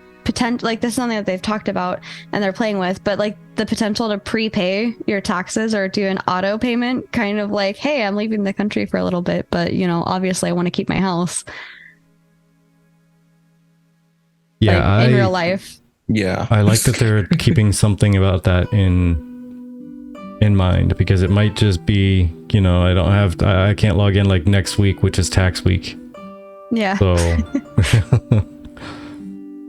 like this is something that they've talked about and they're playing with, but like the potential to prepay your taxes or do an auto payment, kind of like, hey, I'm leaving the country for a little bit, but obviously I want to keep my house. Yeah, like, in real life. Yeah, I like that they're keeping something about that in mind, because it might just be, I can't log in like next week, which is tax week. Yeah. So,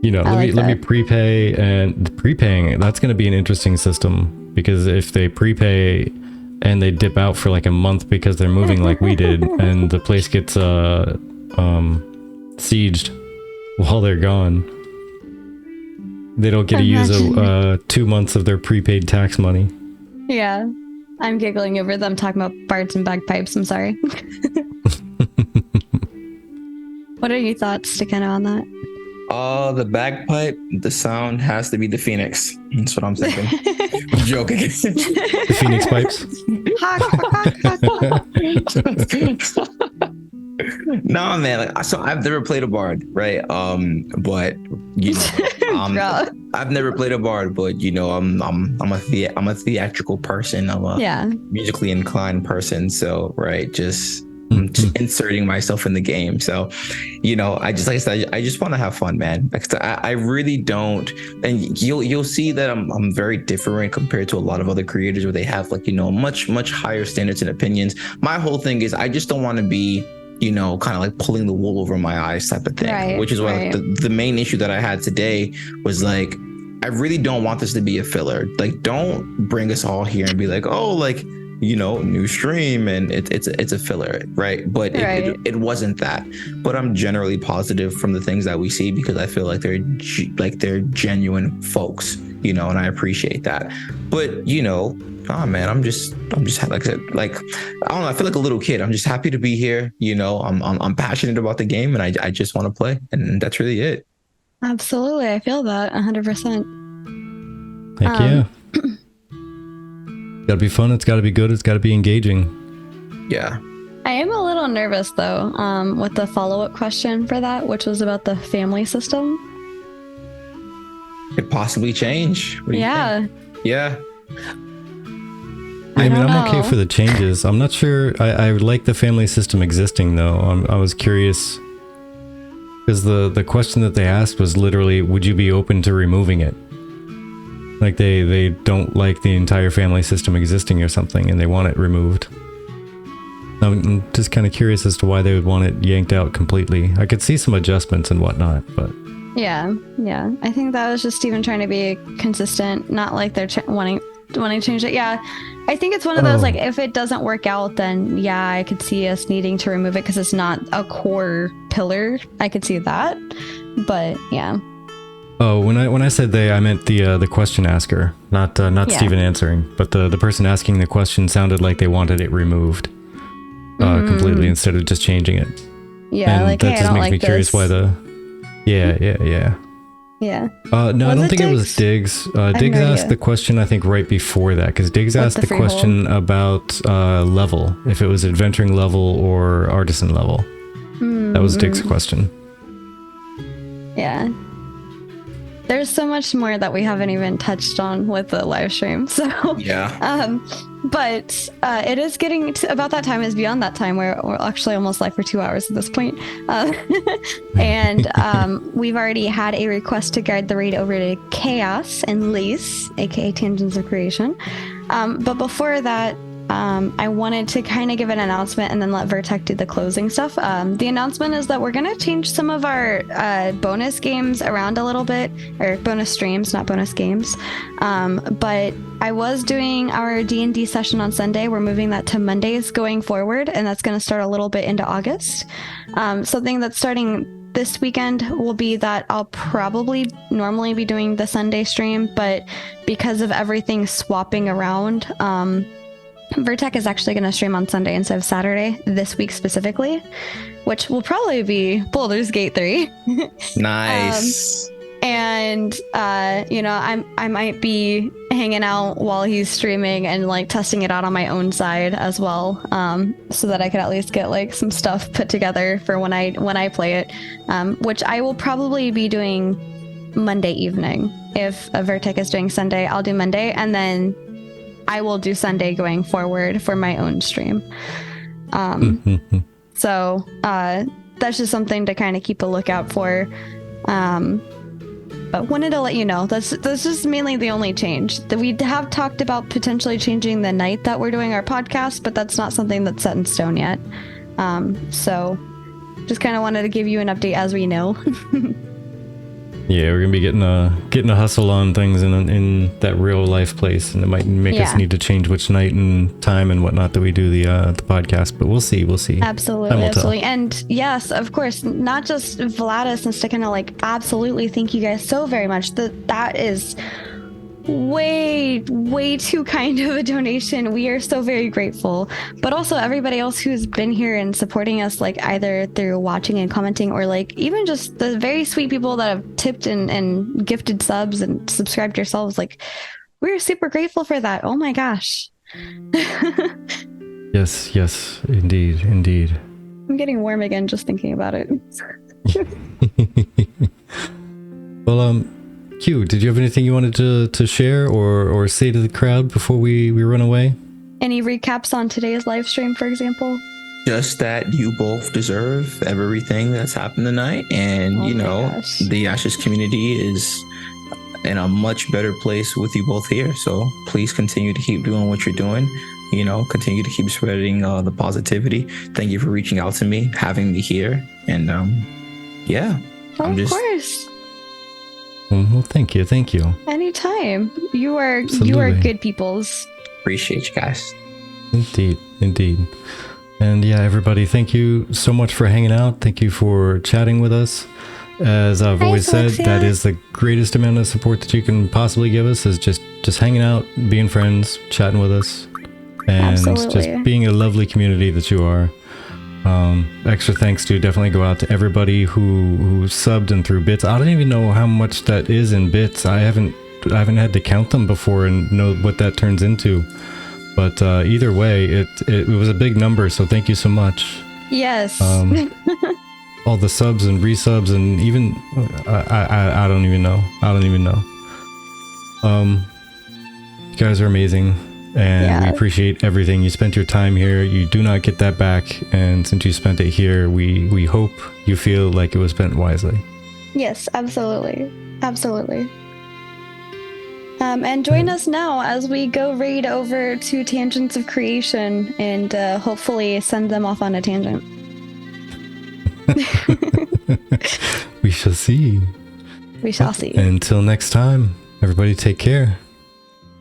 let me prepay, and prepaying, that's going to be an interesting system, because if they prepay and they dip out for like a month because they're moving like we did, and the place gets sieged while they're gone, they don't get to use 2 months of their prepaid tax money. Yeah, I'm giggling over them talking about bards and bagpipes. I'm sorry. What are your thoughts, Takeno, on that? The bagpipe, the sound has to be the phoenix. That's what I'm thinking. I'm joking. The phoenix pipes. No, man. So I've never played a bard, right? But I've never played a bard, but I'm a theatrical person. I'm a musically inclined person. So just inserting myself in the game. So, I just want to have fun, man. I really don't, and you'll see that I'm very different compared to a lot of other creators where they have much higher standards and opinions. My whole thing is I just don't want to be kind of like pulling the wool over my eyes type of thing, which is why the main issue that I had today was like, I really don't want this to be a filler. Like, don't bring us all here and be like, oh, like, new stream and it's a filler, right? But it wasn't that. But I'm generally positive from the things that we see, because I feel like they're genuine folks, and I appreciate that. But oh man, I'm just like I said, like, I don't know, I feel like a little kid. I'm just happy to be here. I'm passionate about the game, and I just want to play, and that's really it. Absolutely, I feel that 100%. Heck yeah. Gotta be fun, it's gotta be good, it's gotta be engaging. Yeah. I am a little nervous though, with the follow-up question for that, which was about the family system. Could possibly change. What do you think? Yeah. I'm okay for the changes. I'm not sure. I like the family system existing though. I was curious, because the question that they asked was literally, would you be open to removing it? Like they don't like the entire family system existing or something, and they want it removed. I'm just kind of curious as to why they would want it yanked out completely. I could see some adjustments and whatnot, but yeah. I think that was just Steven trying to be consistent, not like they're wanting to change it. Yeah, I think it's one of those, like, if it doesn't work out, then I could see us needing to remove it because it's not a core pillar. I could see that, but yeah. Oh, when I said they, I meant the question asker, not Steven answering, but the person asking the question sounded like they wanted it removed completely instead of just changing it. Yeah, and like, that hey, just I don't makes like me curious this. why the. Yeah. Yeah. No, I don't think it was Diggs. Diggs asked the question, I think, right before that, because Diggs asked the question about level, if it was adventuring level or artisan level. That was Diggs' question. Yeah. There's so much more that we haven't even touched on with the live stream. So yeah. But it is getting to about that time, is beyond that time where we're actually almost live for 2 hours at this point. And we've already had a request to guide the raid over to Chaos and Lise, aka Tangents of Creation. But before that, I wanted to kind of give an announcement and then let Vertec do the closing stuff. The announcement is that we're going to change some of our bonus games around a little bit, or bonus streams, not bonus games. But I was doing our D&D session on Sunday. We're moving that to Mondays going forward, and that's going to start a little bit into August. Something that's starting this weekend will be that I'll probably normally be doing the Sunday stream, but because of everything swapping around, Vertec is actually going to stream on Sunday instead of Saturday this week specifically, which will probably be Baldur's Gate 3. Nice. And I might be hanging out while he's streaming and like testing it out on my own side as well, so that I could at least get like some stuff put together for when I play it, which I will probably be doing Monday evening. If Vertec is doing Sunday, I'll do Monday, and then I will do Sunday going forward for my own stream. So that's just something to kind of keep a lookout for. But wanted to let you know that's just mainly the only change. That we have talked about potentially changing the night that we're doing our podcast, but that's not something that's set in stone yet. So just kind of wanted to give you an update as we know. Yeah, we're gonna be getting a hustle on things in that real life place, and it might make us need to change which night and time and whatnot that we do the podcast. But we'll see. Absolutely. And yes, of course, not just Vladis and Stakana, like absolutely. Thank you guys so very much. That is way too kind of a donation. We are so very grateful, but also everybody else who's been here and supporting us, like either through watching and commenting, or like even just the very sweet people that have tipped and gifted subs and subscribed yourselves. Like, we're super grateful for that. Oh my gosh. Yes, indeed. I'm getting warm again just thinking about it. Well, Q, did you have anything you wanted to share or say to the crowd before we run away? Any recaps on today's live stream, for example? Just that you both deserve everything that's happened tonight, and the Ashes community is in a much better place with you both here. So please continue to keep doing what you're doing. Continue to keep spreading the positivity. Thank you for reaching out to me, having me here, and of course. Well, thank you. Anytime. You are good peoples. Appreciate you guys. Indeed. And yeah, everybody, thank you so much for hanging out. Thank you for chatting with us. As I've always said, that is the greatest amount of support that you can possibly give us, is just hanging out, being friends, chatting with us, and just being a lovely community that you are. Extra thanks to definitely go out to everybody who subbed and threw bits. I don't even know how much that is in bits. I haven't had to count them before and know what that turns into. But either way, it was a big number, so thank you so much. Yes. All the subs and resubs, and even I don't even know. You guys are amazing. And we appreciate everything. You spent your time here. You do not get that back. And since you spent it here, we hope you feel like it was spent wisely. Yes, absolutely. And join us now as we go raid over to Tangents of Creation and hopefully send them off on a tangent. We shall see. Until next time, everybody take care.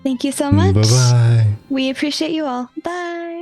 Thank you so much. Bye-bye. We appreciate you all. Bye.